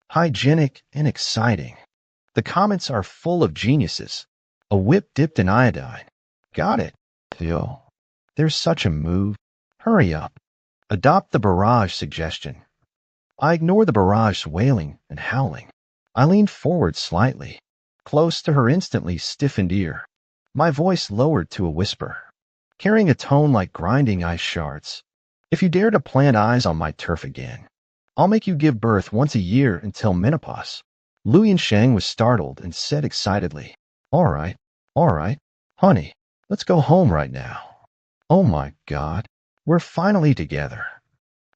Hygienic and exciting. The comments are full of geniuses. A whip dipped in iodine. Got it. Theo. There's such a move. Hurry up. Adopt the barrage suggestion. I ignore the barrage's wailing and howling. I lean forward slightly, close to her instantly stiffened ear, my voice lowered to a whisper, carrying a tone like grinding ice shards. If you dare to plant eyes on my turf again, I'll make you give birth once a year until menopause. Lu Yinsheng was startled and said excitedly, all right, honey, let's go home right now. Oh my God, we're finally together.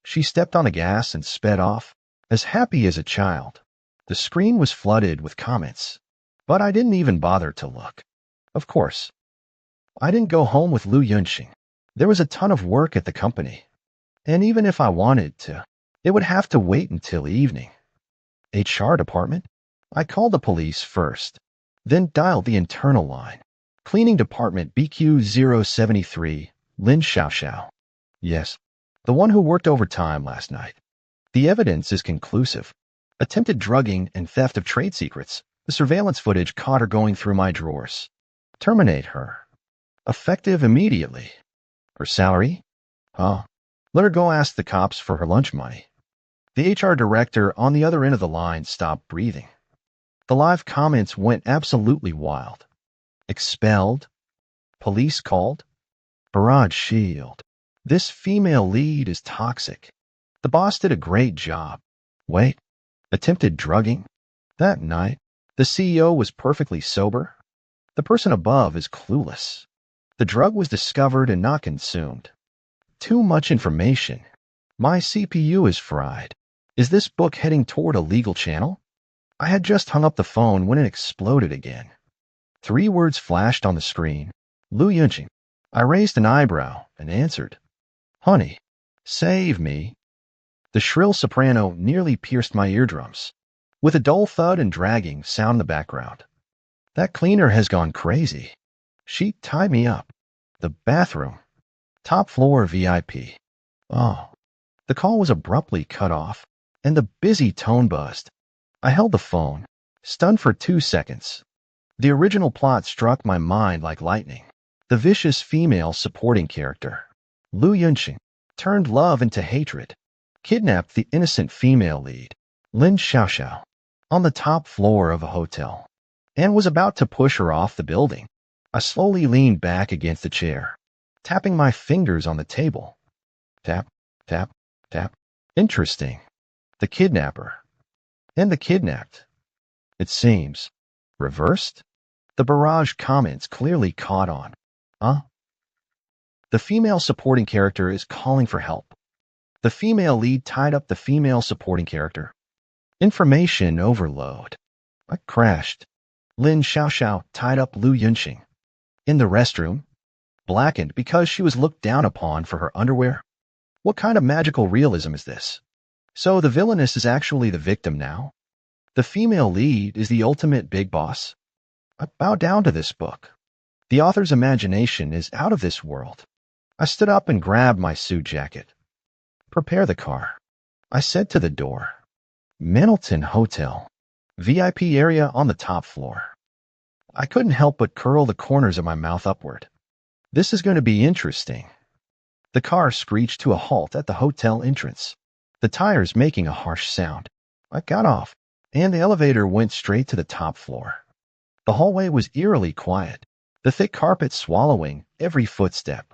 She stepped on the gas and sped off, as happy as a child. The screen was flooded with comments, but I didn't even bother to look. Of course, I didn't go home with Lu Yunxing. There was a ton of work at the company, and even if I wanted to, it would have to wait until evening. HR department? I called the police first. then dialed the internal line. Cleaning department BQ073, Lin Xiaoxiao. Yes, the one who worked overtime last night. The evidence is conclusive. Attempted drugging and theft of trade secrets. The surveillance footage caught her going through my drawers. Terminate her. Effective immediately. Her salary? Oh, let her go ask the cops for her lunch money. The HR director on the other end of the line stopped breathing. The live comments went absolutely wild. Expelled. Police called. Barrage shield. This female lead is toxic. The boss did a great job. Wait, attempted drugging? That night, the CEO was perfectly sober. The person above is clueless. The drug was discovered and not consumed. Too much information. My CPU is fried. Is this book heading toward a legal channel? I had just hung up the phone when it exploded again. 3 words flashed on the screen. Lu Yunqing. I raised an eyebrow and answered. Honey, save me. The shrill soprano nearly pierced my eardrums, with a dull thud and dragging sound in the background. That cleaner has gone crazy. She tied me up. The bathroom. Top floor VIP. Oh. The call was abruptly cut off, and the busy tone buzzed. I held the phone, stunned for 2 seconds. The original plot struck my mind like lightning. The vicious female supporting character, Lu Yunqing, turned love into hatred, kidnapped the innocent female lead, Lin Xiaoxiao, on the top floor of a hotel, and was about to push her off the building. I slowly leaned back against the chair, tapping my fingers on the table. Tap, tap, tap. Interesting. The kidnapper. And the kidnapped. It seems. Reversed? The barrage comments clearly caught on. The female supporting character is calling for help. The female lead tied up the female supporting character. Information overload. I crashed. Lin Xiaoxiao tied up Lu Yunqing. In the restroom, blackened because she was looked down upon for her underwear. What kind of magical realism is this? So the villainess is actually the victim now? The female lead is the ultimate big boss? I bow down to this book. The author's imagination is out of this world. I stood up and grabbed my suit jacket. Prepare the car. I said to the door. Middleton Hotel. VIP area on the top floor. I couldn't help but curl the corners of my mouth upward. This is going to be interesting. The car screeched to a halt at the hotel entrance, the tires making a harsh sound. I got off, and the elevator went straight to the top floor. The hallway was eerily quiet, the thick carpet swallowing every footstep.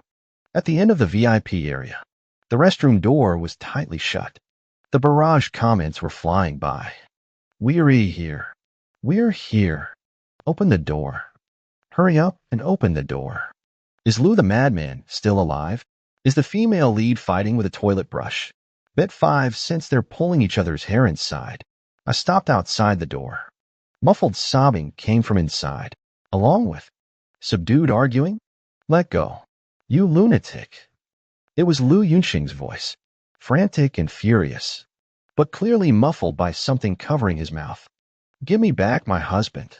At the end of the VIP area, the restroom door was tightly shut. The barrage comments were flying by. We're here. We're here. Open the door. Hurry up and open the door. Is Lou the madman still alive? Is the female lead fighting with a toilet brush? Bet 5 cents they're pulling each other's hair inside. I stopped outside the door. Muffled sobbing came from inside, along with subdued arguing. Let go. You lunatic. It was Lu Yunqing's voice, frantic and furious, but clearly muffled by something covering his mouth. Give me back my husband.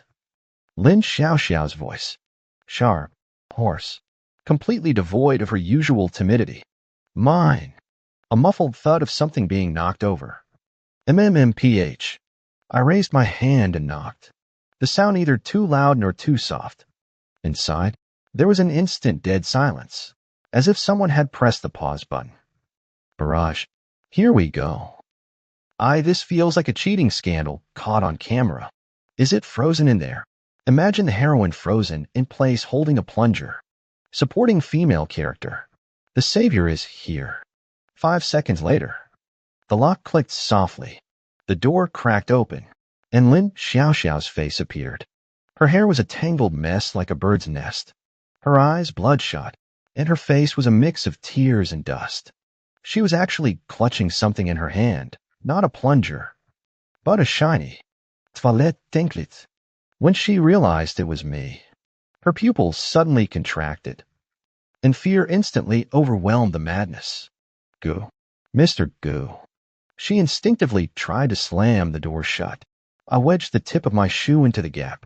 Lin Xiaoxiao's voice, sharp, hoarse, completely devoid of her usual timidity. Mine. A muffled thud of something being knocked over. MMMPH. I raised my hand and knocked. The sound neither too loud nor too soft. Inside, there was an instant dead silence, as if someone had pressed the pause button. Barrage. Here we go. This feels like a cheating scandal caught on camera. Is it frozen in there? Imagine the heroine frozen in place holding a plunger. Supporting female character. The savior is here. 5 seconds later, the lock clicked softly. The door cracked open, and Lin Xiaoxiao's face appeared. Her hair was a tangled mess like a bird's nest. Her eyes bloodshot, and her face was a mix of tears and dust. She was actually clutching something in her hand, not a plunger, but a shiny toilette tinklet. When she realized it was me, her pupils suddenly contracted, and fear instantly overwhelmed the madness. Goo. Mr. Goo. She instinctively tried to slam the door shut. I wedged the tip of my shoe into the gap.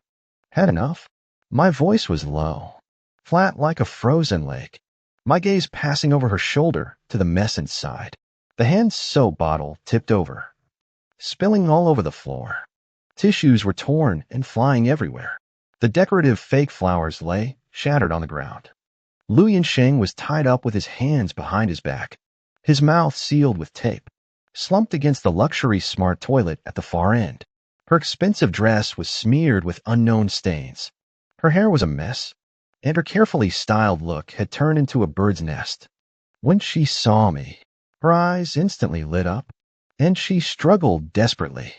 Had enough? My voice was low, flat like a frozen lake, my gaze passing over her shoulder to the mess inside. The hand soap bottle tipped over, spilling all over the floor. Tissues were torn and flying everywhere. The decorative fake flowers lay, shattered on the ground. Lu Yinxing was tied up with his hands behind his back, his mouth sealed with tape, slumped against the luxury smart toilet at the far end. Her expensive dress was smeared with unknown stains. Her hair was a mess, and her carefully styled look had turned into a bird's nest. When she saw me, her eyes instantly lit up, and she struggled desperately,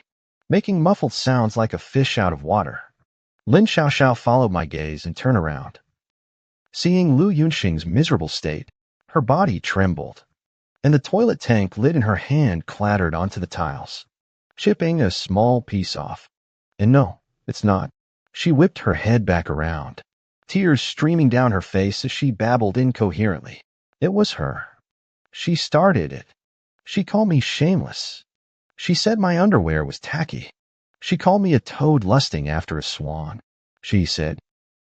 making muffled sounds like a fish out of water. Lin Xiaoxiao followed my gaze and turned around. Seeing Lu Yunxing's miserable state, her body trembled, and the toilet tank lid in her hand clattered onto the tiles, chipping a small piece off. And no, it's not. She whipped her head back around, tears streaming down her face as she babbled incoherently. It was her. She started it. She called me shameless. She said my underwear was tacky. She called me a toad lusting after a swan. She said.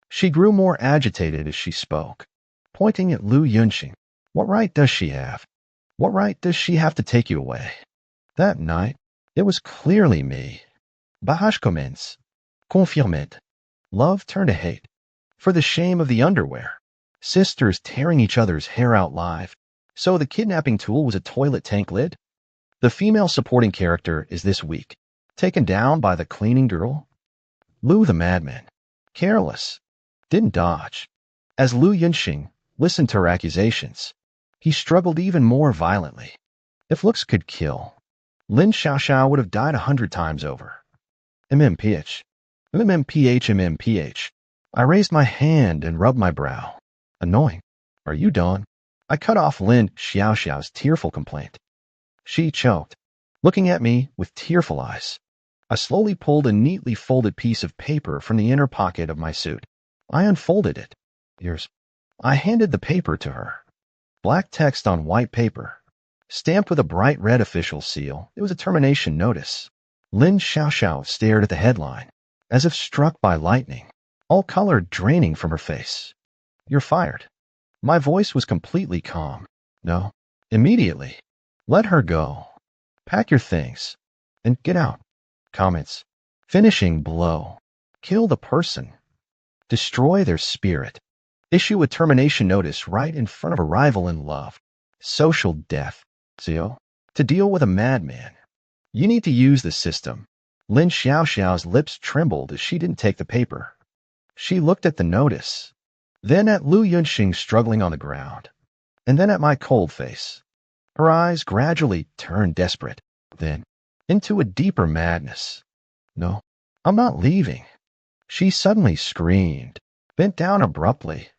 She grew more agitated as she spoke, pointing at Lu Yunxing. What right does she have? What right does she have to take you away? That night, it was clearly me. Barrage commence. Confirmed. Love turned to hate. For the shame of the underwear. Sisters tearing each other's hair out live. So the kidnapping tool was a toilet tank lid? The female supporting character is this weak. Taken down by the cleaning girl? Lu the madman. Careless. Didn't dodge. As Lu Yunxing listened to her accusations, he struggled even more violently. If looks could kill, Lin Xiaoxiao would have died 100 times over. MMPH. MMPH. I raised my hand and rubbed my brow. Annoying. Are you done? I cut off Lin Xiaoxiao's tearful complaint. She choked, looking at me with tearful eyes. I slowly pulled a neatly folded piece of paper from the inner pocket of my suit. I unfolded it. Yours. I handed the paper to her. Black text on white paper, stamped with a bright red official seal. It was a termination notice. Lin Xiaoxiao stared at the headline, as if struck by lightning, all color draining from her face. You're fired. My voice was completely calm. No. Immediately. Let her go. Pack your things. And get out. Comments. Finishing blow. Kill the person. Destroy their spirit. Issue a termination notice right in front of a rival in love. Social death. Zio. To deal with a madman. You need to use the system. Lin Xiaoxiao's lips trembled as she didn't take the paper. She looked at the notice, then at Lu Yunxing struggling on the ground, and then at my cold face. Her eyes gradually turned desperate, then into a deeper madness. No, I'm not leaving. She suddenly screamed, bent down abruptly,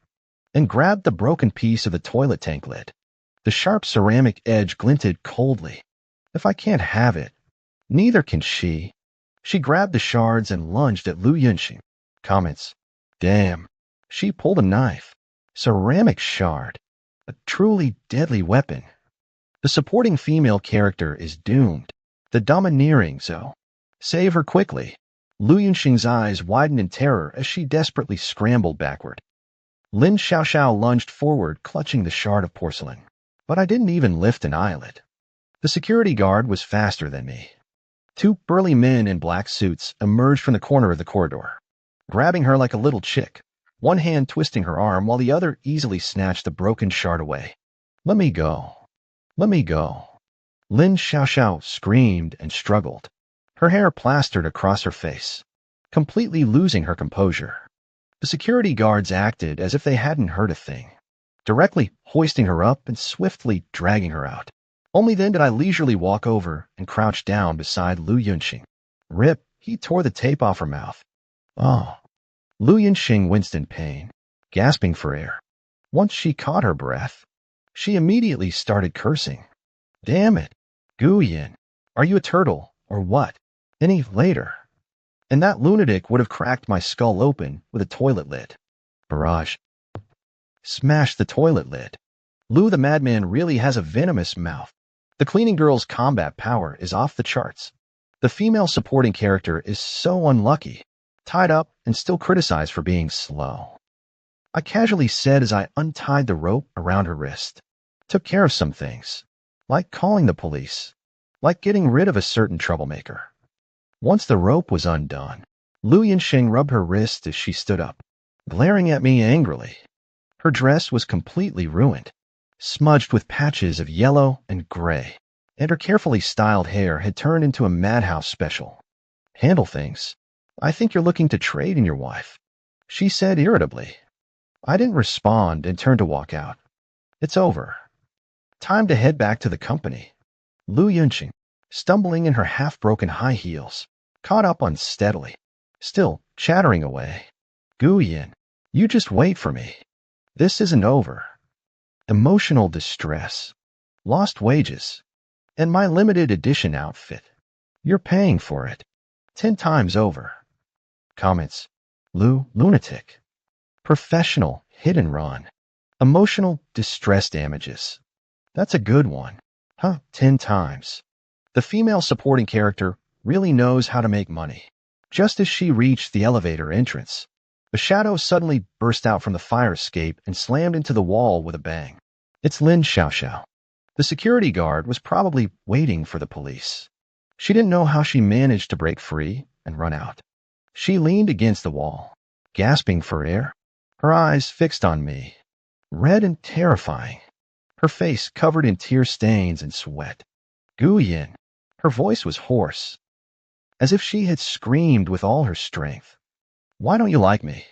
and grabbed the broken piece of the toilet tank lid. The sharp ceramic edge glinted coldly. If I can't have it, neither can she. She grabbed the shards and lunged at Lu Yunxing. Comments. Damn. She pulled a knife. Ceramic shard. A truly deadly weapon. The supporting female character is doomed. The domineering, so. Save her quickly. Lu Yunxing's eyes widened in terror as she desperately scrambled backward. Lin Xiaoxiao lunged forward, clutching the shard of porcelain. But I didn't even lift an eyelid. The security guard was faster than me. Two burly men in black suits emerged from the corner of the corridor, grabbing her like a little chick, one hand twisting her arm while the other easily snatched the broken shard away. Let me go. Let me go. Lin Xiaoxiao screamed and struggled, her hair plastered across her face, completely losing her composure. The security guards acted as if they hadn't heard a thing, directly hoisting her up and swiftly dragging her out. Only then did I leisurely walk over and crouch down beside Lu Yunxing. Rip, he tore the tape off her mouth. Oh. Lu Yunxing winced in pain, gasping for air. Once she caught her breath, she immediately started cursing. Damn it. Guyan, are you a turtle, or what? Any later? And that lunatic would have cracked my skull open with a toilet lid. Barrage. Smash the toilet lid. Lu the madman really has a venomous mouth. The cleaning girl's combat power is off the charts. The female supporting character is so unlucky. tied up and still criticized for being slow. I casually said as I untied the rope around her wrist. Took care of some things, like calling the police, like getting rid of a certain troublemaker. Once the rope was undone, Lu Yinxing rubbed her wrist as she stood up, glaring at me angrily. Her dress was completely ruined, smudged with patches of yellow and gray, and her carefully styled hair had turned into a madhouse special. Handle things. I think you're looking to trade in your wife, she said irritably. I didn't respond and turned to walk out. It's over. Time to head back to the company. Lu Yunqing, stumbling in her half-broken high heels, caught up unsteadily, still chattering away. Gu Yin, you just wait for me. This isn't over. Emotional distress, lost wages, and my limited edition outfit. You're paying for it. 10 times over. Comments. Lu, lunatic. Professional, hit and run. Emotional distress damages. That's a good one. Huh, 10 times. The female supporting character really knows how to make money. Just as she reached the elevator entrance, a shadow suddenly burst out from the fire escape and slammed into the wall with a bang. It's Lin Xiaoxiao. The security guard was probably waiting for the police. She didn't know how she managed to break free and run out. She leaned against the wall, gasping for air, her eyes fixed on me, red and terrifying, her face covered in tear stains and sweat. Gu Yin. Her voice was hoarse, as if she had screamed with all her strength. Why don't you like me?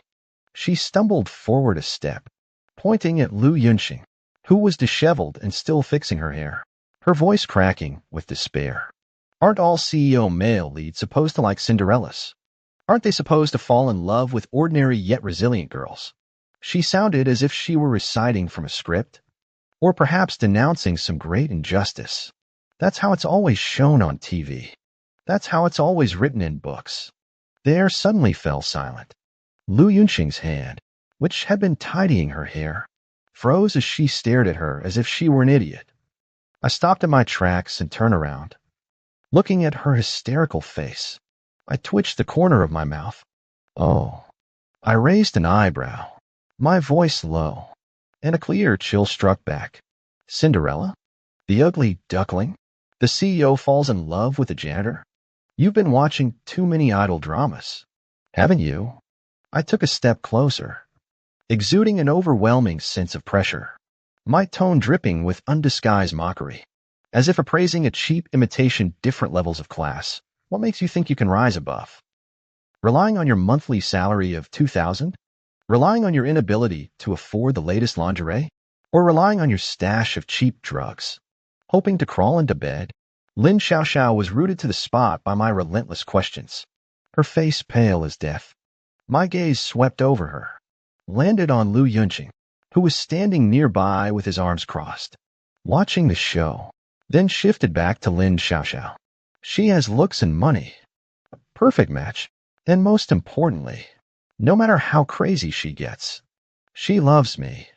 She stumbled forward a step, pointing at Lu Yunxing, who was disheveled and still fixing her hair, her voice cracking with despair. Aren't all CEO male leads supposed to like Cinderellas? Aren't they supposed to fall in love with ordinary yet resilient girls? She sounded as if she were reciting from a script, or perhaps denouncing some great injustice. That's how it's always shown on TV. That's how it's always written in books. The air suddenly fell silent. Lu Yunxing's hand, which had been tidying her hair, froze as she stared at her as if she were an idiot. I stopped in my tracks and turned around. Looking at her hysterical face, I twitched the corner of my mouth. Oh. I raised an eyebrow, my voice low, and a clear chill struck back. Cinderella? The ugly duckling? The CEO falls in love with the janitor? You've been watching too many idol dramas, haven't you? I took a step closer, exuding an overwhelming sense of pressure, my tone dripping with undisguised mockery, as if appraising a cheap imitation different levels of class. What makes you think you can rise above? Relying on your monthly salary of 2,000? Relying on your inability to afford the latest lingerie? Or relying on your stash of cheap drugs? Hoping to crawl into bed? Lin Xiaoxiao was rooted to the spot by my relentless questions, her face pale as death. My gaze swept over her, landed on Lu Yunqing, who was standing nearby with his arms crossed, watching the show, then shifted back to Lin Xiaoxiao. She has looks and money. A perfect match. And most importantly, no matter how crazy she gets, she loves me.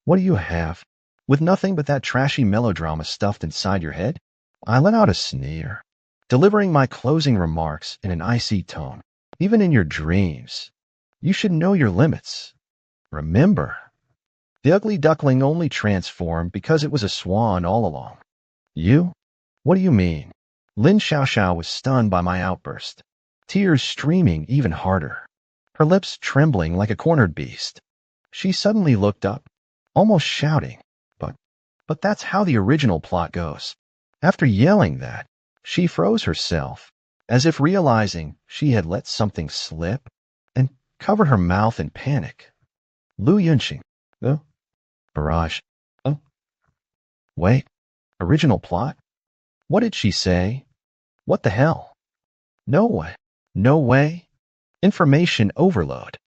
What do you have? With nothing but that trashy melodrama stuffed inside your head? I let out a sneer, delivering my closing remarks in an icy tone. Even in your dreams, you should know your limits. Remember, the ugly duckling only transformed because it was a swan all along. You? What do you mean? Lin Xiaoxiao was stunned by my outburst, tears streaming even harder, her lips trembling like a cornered beast. She suddenly looked up, almost shouting, but that's how the original plot goes. After yelling that, she froze herself, as if realizing she had let something slip, and covered her mouth in panic. Lu Yunxing. Oh? Barrage. Oh? Wait. Original plot? What did she say? What the hell? No way. No way. Information overload.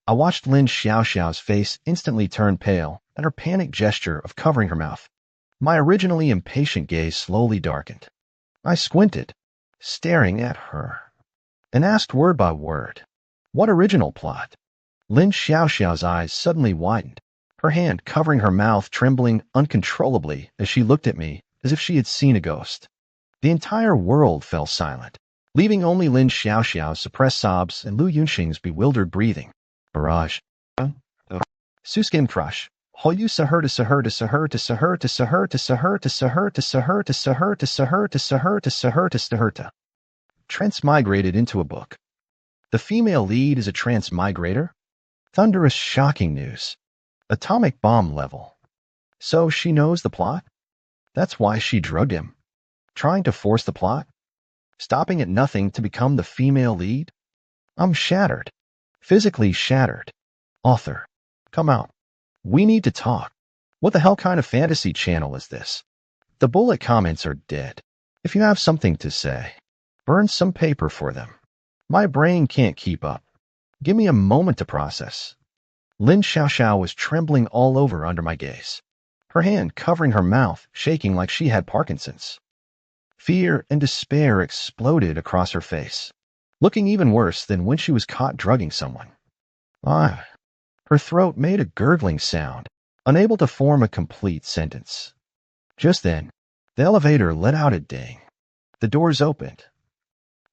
I watched Lin Xiaoxiao's face instantly turn pale and her panic gesture of covering her mouth. My originally impatient gaze slowly darkened. I squinted, staring at her, and asked word by word, what original plot? Lin Xiaoxiao's eyes suddenly widened, her hand covering her mouth trembling uncontrollably as she looked at me as if she had seen a ghost. The entire world fell silent. leaving only Lin Xiaoxiao's suppressed sobs and Lu Yunxing's bewildered breathing. Barrage. Suskin crush. Hoyu Sahur to Sahur to Sahur to Sahur to Sahur to Sahur to Sahur to Sahur to Sahur to Sahur to Sahur to Sahur to Sahurta. Transmigrated into a book. The female lead is a transmigrator? Thunderous, shocking news. Atomic bomb level. So she knows the plot? That's why she drugged him. Trying to force the plot? Stopping at nothing to become the female lead? I'm shattered. Physically shattered. Author. Come out. We need to talk. What the hell kind of fantasy channel is this? The bullet comments are dead. If you have something to say, burn some paper for them. My brain can't keep up. Give me a moment to process. Lin Xiaoxiao was trembling all over under my gaze, her hand covering her mouth, shaking like she had Parkinson's. Fear and despair exploded across her face, looking even worse than when she was caught drugging someone. Her throat made a gurgling sound, unable to form a complete sentence. Just then, the elevator let out a ding. The doors opened.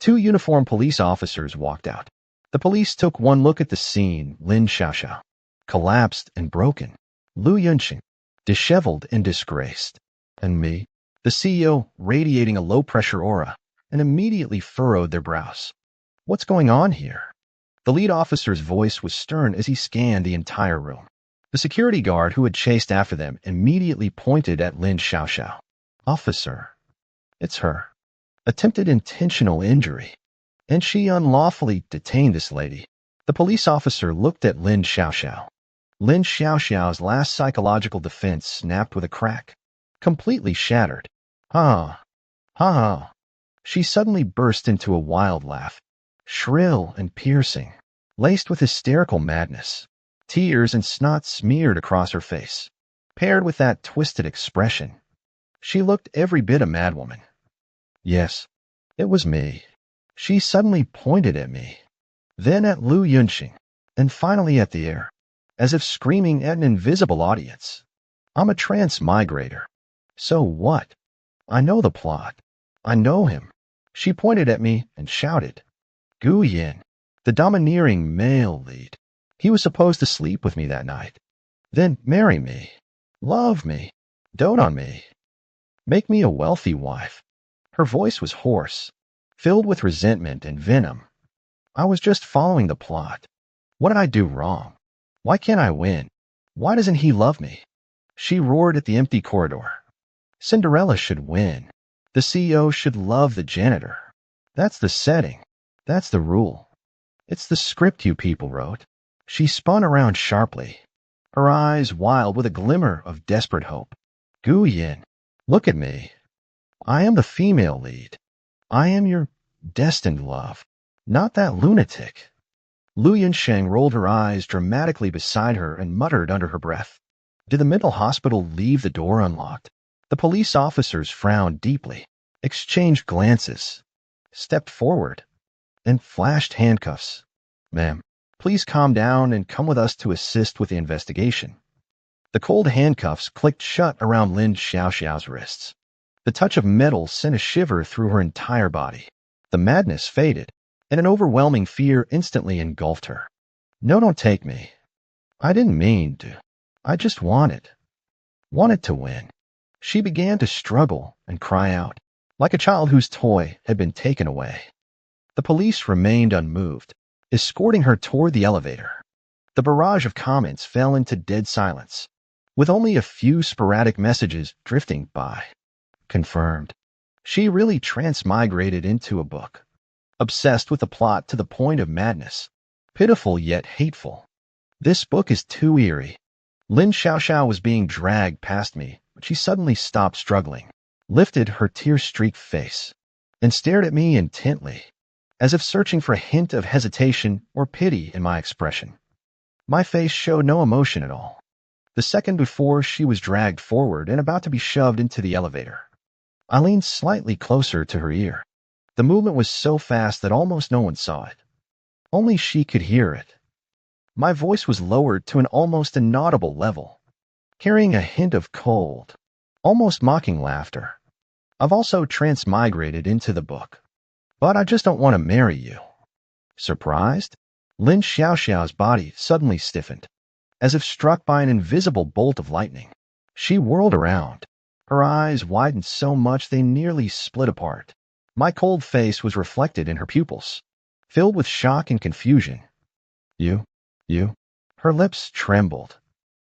2 uniformed police officers walked out. The police took one look at the scene. Lin Xiaoxiao, collapsed and broken. Lu Yunxing, disheveled and disgraced. And me, the CEO, radiating a low-pressure aura, and immediately furrowed their brows. What's going on here? The lead officer's voice was stern as he scanned the entire room. The security guard who had chased after them immediately pointed at Lin Xiaoxiao. Officer, it's her. Attempted intentional injury. And she unlawfully detained this lady. The police officer looked at Lin Xiaoxiao. Lin Xiaoxiao's last psychological defense snapped with a crack. Completely shattered. Ha. Ha. She suddenly burst into a wild laugh. Shrill and piercing, laced with hysterical madness. Tears and snot smeared across her face, paired with that twisted expression. She looked every bit a madwoman. Yes, it was me. She suddenly pointed at me, then at Lu Yunxing, and finally at the air, as if screaming at an invisible audience. I'm a transmigrator. So what? I know the plot. I know him. She pointed at me and shouted. Gu Yin, the domineering male lead. He was supposed to sleep with me that night. Then marry me. Love me. Dote on me. Make me a wealthy wife. Her voice was hoarse, filled with resentment and venom. I was just following the plot. What did I do wrong? Why can't I win? Why doesn't he love me? She roared at the empty corridor. Cinderella should win. The CEO should love the janitor. That's the setting. That's the rule. It's the script you people wrote. She spun around sharply, her eyes wild with a glimmer of desperate hope. Gu Yin, look at me. I am the female lead. I am your destined love, not that lunatic. Lu Yunxing rolled her eyes dramatically beside her and muttered under her breath. Did the mental hospital leave the door unlocked? The police officers frowned deeply, exchanged glances, stepped forward, and flashed handcuffs. Ma'am, please calm down and come with us to assist with the investigation. The cold handcuffs clicked shut around Lin Xiaoxiao's wrists. The touch of metal sent a shiver through her entire body. The madness faded, and an overwhelming fear instantly engulfed her. No, don't take me. I didn't mean to. I just wanted to win. She began to struggle and cry out, like a child whose toy had been taken away. The police remained unmoved, escorting her toward the elevator. The barrage of comments fell into dead silence, with only a few sporadic messages drifting by. Confirmed. She really transmigrated into a book, obsessed with the plot to the point of madness, pitiful yet hateful. This book is too eerie. Lin Xiaoxiao was being dragged past me, but she suddenly stopped struggling, lifted her tear-streaked face, and stared at me intently, as if searching for a hint of hesitation or pity in my expression. My face showed no emotion at all. The second before she was dragged forward and about to be shoved into the elevator, I leaned slightly closer to her ear. The movement was so fast that almost no one saw it. Only she could hear it. My voice was lowered to an almost inaudible level, carrying a hint of cold, almost mocking laughter. I've also transmigrated into the book. But I just don't want to marry you. Surprised? Lin Xiaoxiao's body suddenly stiffened, as if struck by an invisible bolt of lightning. She whirled around. Her eyes widened so much they nearly split apart. My cold face was reflected in her pupils, filled with shock and confusion. You? You? Her lips trembled,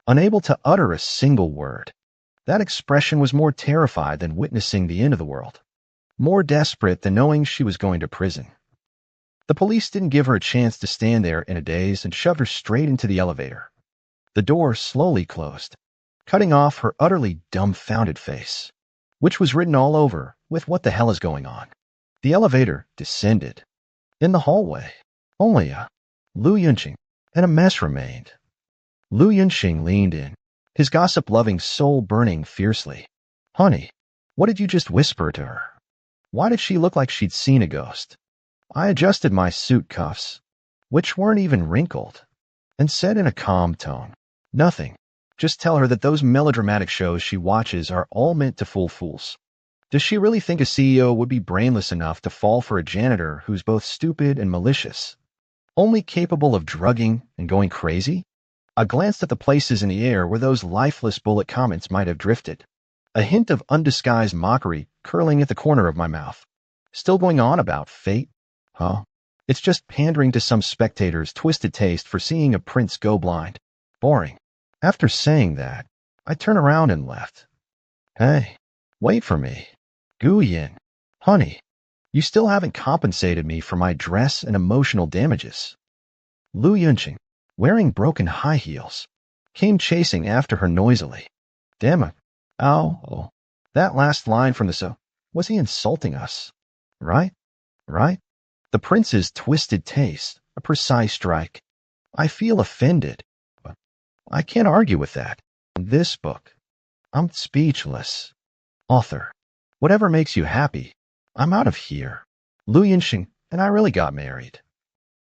unable to utter a single word. That expression was more terrified than witnessing the end of the world, more desperate than knowing she was going to prison. The police didn't give her a chance to stand there in a daze and shoved her straight into the elevator. The door slowly closed, cutting off her utterly dumbfounded face, which was written all over with "What the hell is going on?" The elevator descended. In the hallway, only Lu Yunqing, and a mess remained. Lu Yunqing leaned in, his gossip-loving soul burning fiercely. Honey, what did you just whisper to her? Why did she look like she'd seen a ghost? I adjusted my suit cuffs, which weren't even wrinkled, and said in a calm tone, nothing. Just tell her that those melodramatic shows she watches are all meant to fool fools. Does she really think a CEO would be brainless enough to fall for a janitor who's both stupid and malicious, only capable of drugging and going crazy? I glanced at the places in the air where those lifeless bullet comments might have drifted, a hint of undisguised mockery curling at the corner of my mouth. Still going on about fate? Huh? It's just pandering to some spectator's twisted taste for seeing a prince go blind. Boring. After saying that, I turned around and left. Hey, wait for me. Gu Yin. Honey, you still haven't compensated me for my dress and emotional damages. Lu Yunqing, wearing broken high heels, came chasing after her noisily. Damn it. Oh, that last line from the was he insulting us? Right? The prince's twisted taste, a precise strike. I feel offended, but I can't argue with that. This book, I'm speechless. Author, whatever makes you happy, I'm out of here. Lu Yunqing and I really got married.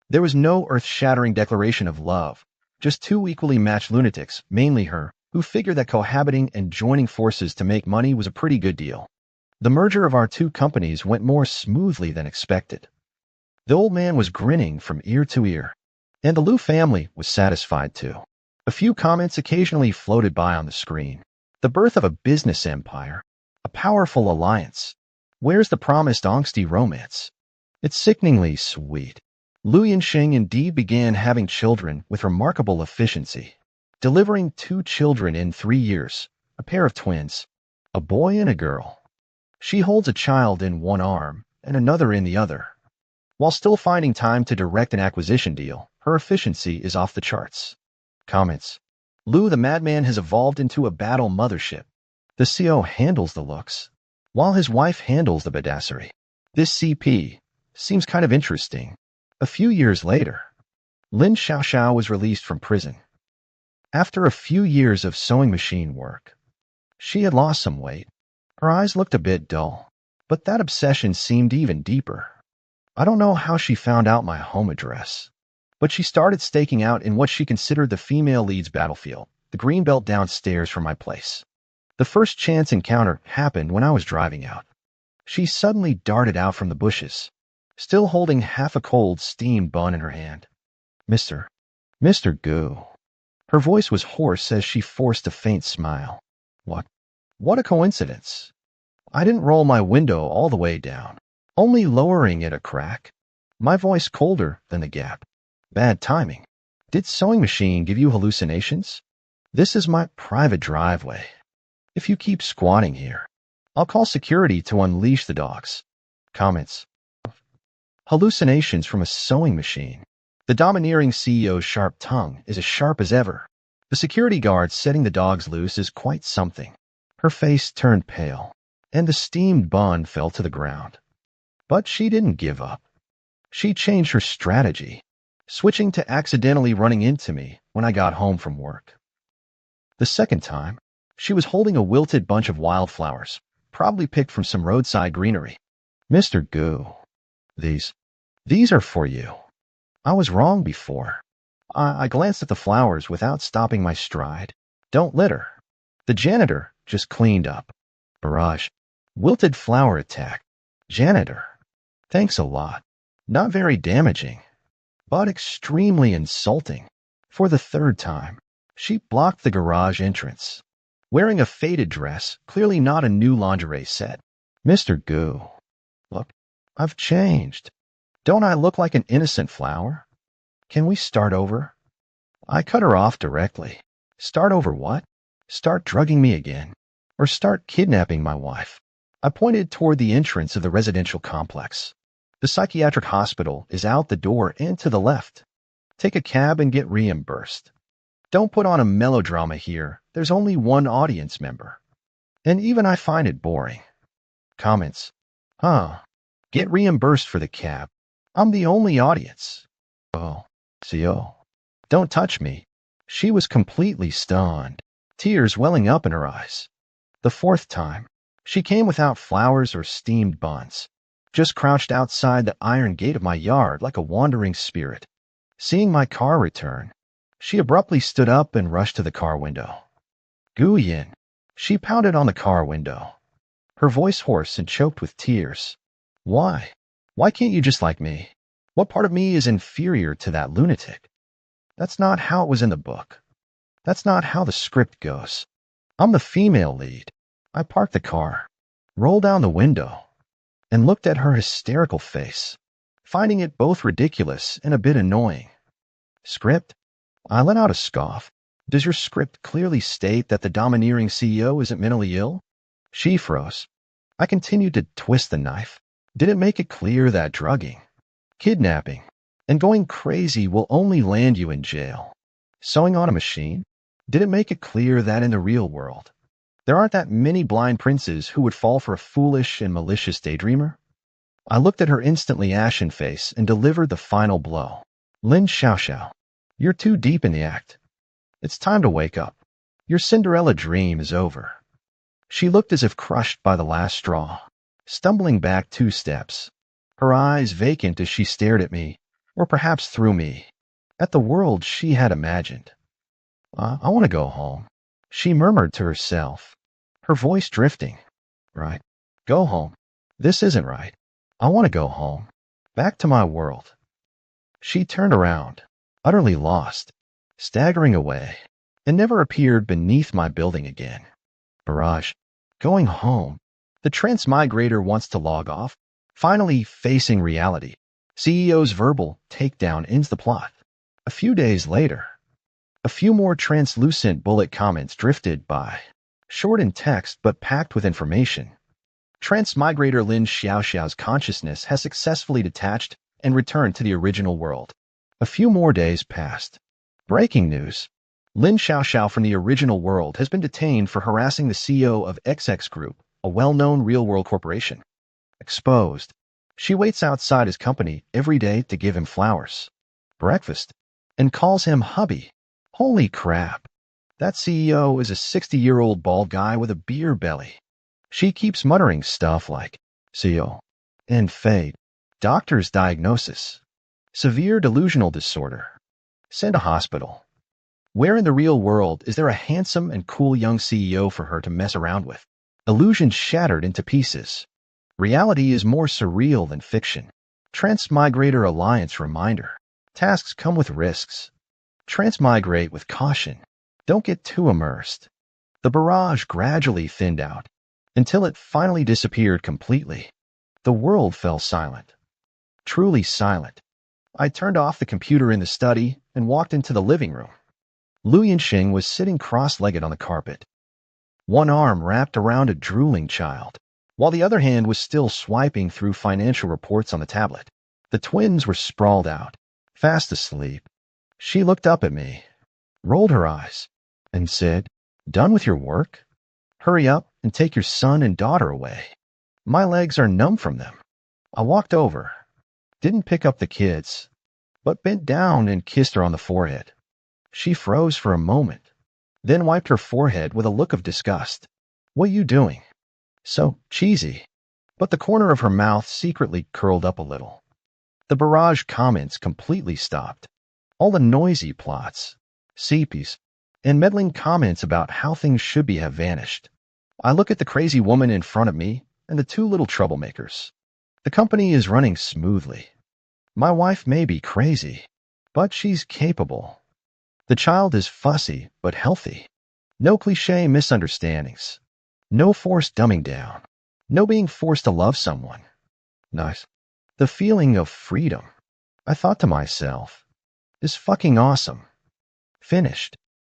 There was no earth-shattering declaration of love, just two equally matched lunatics, mainly her, who figured that cohabiting and joining forces to make money was a pretty good deal. The merger of our two companies went more smoothly than expected. The old man was grinning from ear to ear, and the Lu family was satisfied too. A few comments occasionally floated by on the screen. The birth of a business empire, a powerful alliance. Where's the promised angsty romance? It's sickeningly sweet. Lu Yunqing indeed began having children with remarkable efficiency, delivering 2 children in 3 years, a pair of twins, a boy and a girl. She holds a child in one arm and another in the other. While still finding time to direct an acquisition deal, her efficiency is off the charts. Comments. Lu the madman has evolved into a battle mothership. The CO handles the looks, while his wife handles the badassery. This CP seems kind of interesting. A few years later, Lin Xiaoxiao was released from prison. After a few years of sewing machine work, she had lost some weight. Her eyes looked a bit dull, but that obsession seemed even deeper. I don't know how she found out my home address, but she started staking out in what she considered the female lead's battlefield, the green belt downstairs from my place. The first chance encounter happened when I was driving out. She suddenly darted out from the bushes, still holding half a cold, steamed bun in her hand. Mr. Gu. Her voice was hoarse as she forced a faint smile. What a coincidence. I didn't roll my window all the way down, only lowering it a crack, my voice colder than the gap. Bad timing. Did sewing machine give you hallucinations? This is my private driveway. If you keep squatting here, I'll call security to unleash the dogs. Comments. Hallucinations from a sewing machine. The domineering CEO's sharp tongue is as sharp as ever. The security guard setting the dogs loose is quite something. Her face turned pale, and the steamed bun fell to the ground. But she didn't give up. She changed her strategy, switching to accidentally running into me when I got home from work. The second time, she was holding a wilted bunch of wildflowers, probably picked from some roadside greenery. Mr. Gu, these are for you. I was wrong before. I glanced at the flowers without stopping my stride. Don't litter. The janitor just cleaned up. Barrage. Wilted flower attack. Janitor. Thanks a lot. Not very damaging, but extremely insulting. For the third time, she blocked the garage entrance, wearing a faded dress, clearly not a new lingerie set. Mr. Goo, look, I've changed. Don't I look like an innocent flower? Can we start over? I cut her off directly. Start over what? Start drugging me again. Or start kidnapping my wife. I pointed toward the entrance of the residential complex. The psychiatric hospital is out the door and to the left. Take a cab and get reimbursed. Don't put on a melodrama here. There's only one audience member. And even I find it boring. Comments. Huh. Get reimbursed for the cab. I'm the only audience. Oh, CO. Don't touch me. She was completely stunned, tears welling up in her eyes. The fourth time, she came without flowers or steamed buns, just crouched outside the iron gate of my yard like a wandering spirit. Seeing my car return, she abruptly stood up and rushed to the car window. Guyen. She pounded on the car window, her voice hoarse and choked with tears. Why? Why can't you just like me? What part of me is inferior to that lunatic? That's not how it was in the book. That's not how the script goes. I'm the female lead. I parked the car, rolled down the window, and looked at her hysterical face, finding it both ridiculous and a bit annoying. Script? I let out a scoff. Does your script clearly state that the domineering CEO isn't mentally ill? She froze. I continued to twist the knife. Did it make it clear that drugging, kidnapping, and going crazy will only land you in jail? Sewing on a machine? Did it make it clear that in the real world, there aren't that many blind princes who would fall for a foolish and malicious daydreamer? I looked at her instantly ashen face and delivered the final blow. Lin Xiaoxiao, you're too deep in the act. It's time to wake up. Your Cinderella dream is over. She looked as if crushed by the last straw, stumbling back 2 steps, her eyes vacant as she stared at me, or perhaps through me, at the world she had imagined. I want to go home, she murmured to herself, her voice drifting. Right. Go home. This isn't right. I want to go home, back to my world. She turned around, utterly lost, staggering away, and never appeared beneath my building again. Barrage. Going home. The transmigrator wants to log off, finally facing reality. CEO's verbal takedown ends the plot. A few days later, a few more translucent bullet comments drifted by, short in text but packed with information. Transmigrator Lin Xiaoxiao's consciousness has successfully detached and returned to the original world. A few more days passed. Breaking news. Lin Xiaoxiao from the original world has been detained for harassing the CEO of XX Group, a well-known real-world corporation. Exposed. She waits outside his company every day to give him flowers, breakfast, and calls him hubby. Holy crap. That CEO is a 60-year-old bald guy with a beer belly. She keeps muttering stuff like, CEO, and fade. Doctor's diagnosis. Severe delusional disorder. Send to hospital. Where in the real world is there a handsome and cool young CEO for her to mess around with? Illusion shattered into pieces. Reality is more surreal than fiction. Transmigrator Alliance reminder. Tasks come with risks. Transmigrate with caution. Don't get too immersed. The barrage gradually thinned out, until it finally disappeared completely. The world fell silent. Truly silent. I turned off the computer in the study and walked into the living room. Lu Yinxing was sitting cross-legged on the carpet, one arm wrapped around a drooling child, while the other hand was still swiping through financial reports on the tablet. The twins were sprawled out, fast asleep. She looked up at me, rolled her eyes, and said, "Done with your work? Hurry up and take your son and daughter away. My legs are numb from them." I walked over, didn't pick up the kids, but bent down and kissed her on the forehead. She froze for a moment, then wiped her forehead with a look of disgust. "What you doing?" So cheesy. But the corner of her mouth secretly curled up a little. The barrage comments completely stopped. All the noisy plots, CPs, and meddling comments about how things should be have vanished. I look at the crazy woman in front of me and the 2 little troublemakers. The company is running smoothly. My wife may be crazy, but she's capable. The child is fussy but healthy. No cliché misunderstandings. No forced dumbing down. No being forced to love someone. Nice. The feeling of freedom, I thought to myself, is fucking awesome. Finished.